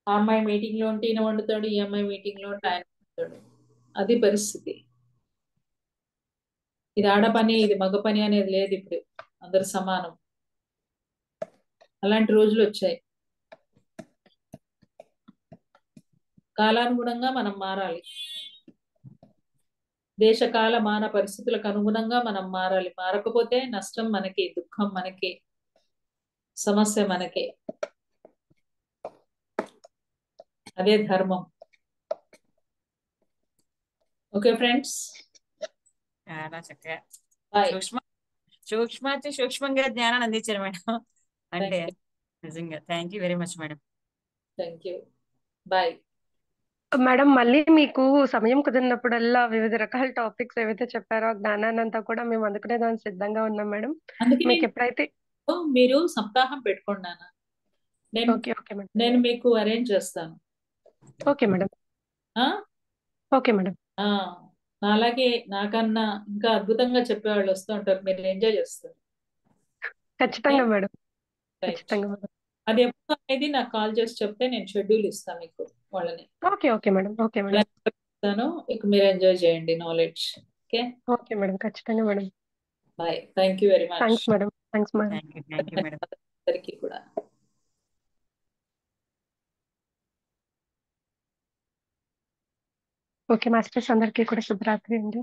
ఆ అమ్మాయి మీటింగ్ లో ఉంటే ఈయన వండుతాడు, ఈ అమ్మాయి మీటింగ్ లో ఉంటే ఆయన వండుతాడు. అది పరిస్థితి. ఇది ఆడ పని, ఇది మగ పని అనేది లేదు ఇప్పుడు, అందరు సమానం. అలాంటి రోజులు వచ్చాయి. కాలానుగుణంగా మనం మారాలి, దేశకాల మాన పరిస్థితులకు అనుగుణంగా మనం మారాలి. మారకపోతే నష్టం మనకి, దుఃఖం మనకి, సమస్య మనకి. అదే ధర్మం. ఓకే ఫ్రెండ్స్, చాలా చక్కగా బాయ్. సూక్ష్మాతి సూక్ష్మంగా జ్ఞానాన్ని అందించారు మేడం. అంటే థ్యాంక్ యూ, నిజంగా thank you very much madam. Thank you, bye. మేడం మళ్ళీ మీకు సమయం కుదిరినప్పుడల్లా వివిధ రకాల టాపిక్స్ ఏవైతే చెప్పారో ఆ జ్ఞానాన్ని అంతా కూడా మేము అందుకునే దానికి సిద్ధంగా ఉన్నాం మేడం. అందుకే మీకు ఎప్పుడైతే మీరు సప్తాహం పెట్టుకున్నాను, ఓకే ఓకే మేడం, నేను మీకు అరేంజ్ చేస్తాను. ఓకే మేడం, ఆ ఓకే మేడం, ఆ అలాగే నాకన్నా ఇంకా అద్భుతంగా చెప్పేవాళ్ళు వస్తూ ఉంటారు, మీరు ఎంజాయ్ చేస్తారు. ఖచ్చితంగా మేడం, రైట్. ఖచ్చితంగా మేడం. అది ఎప్పుడు అనేది నాకు కాల్ చేసి చెప్తే నేను షెడ్యూల్ ఇస్తాను మీకు, వాళ్ళని okay okay madam, okay madam, ఇస్తాను. ఇక మీరు ఎంజాయ్ చేయండి నాలెడ్జ్. ఓకే, ఓకే మేడం, ఖచ్చితంగా మేడం. Bye. Thank you very much. Thanks madam, thanks madam. Thank you madam. అందరికీ కూడా. ఓకే మాస్టర్స్ అందరికీ కూడా శుభరాత్రి అండి.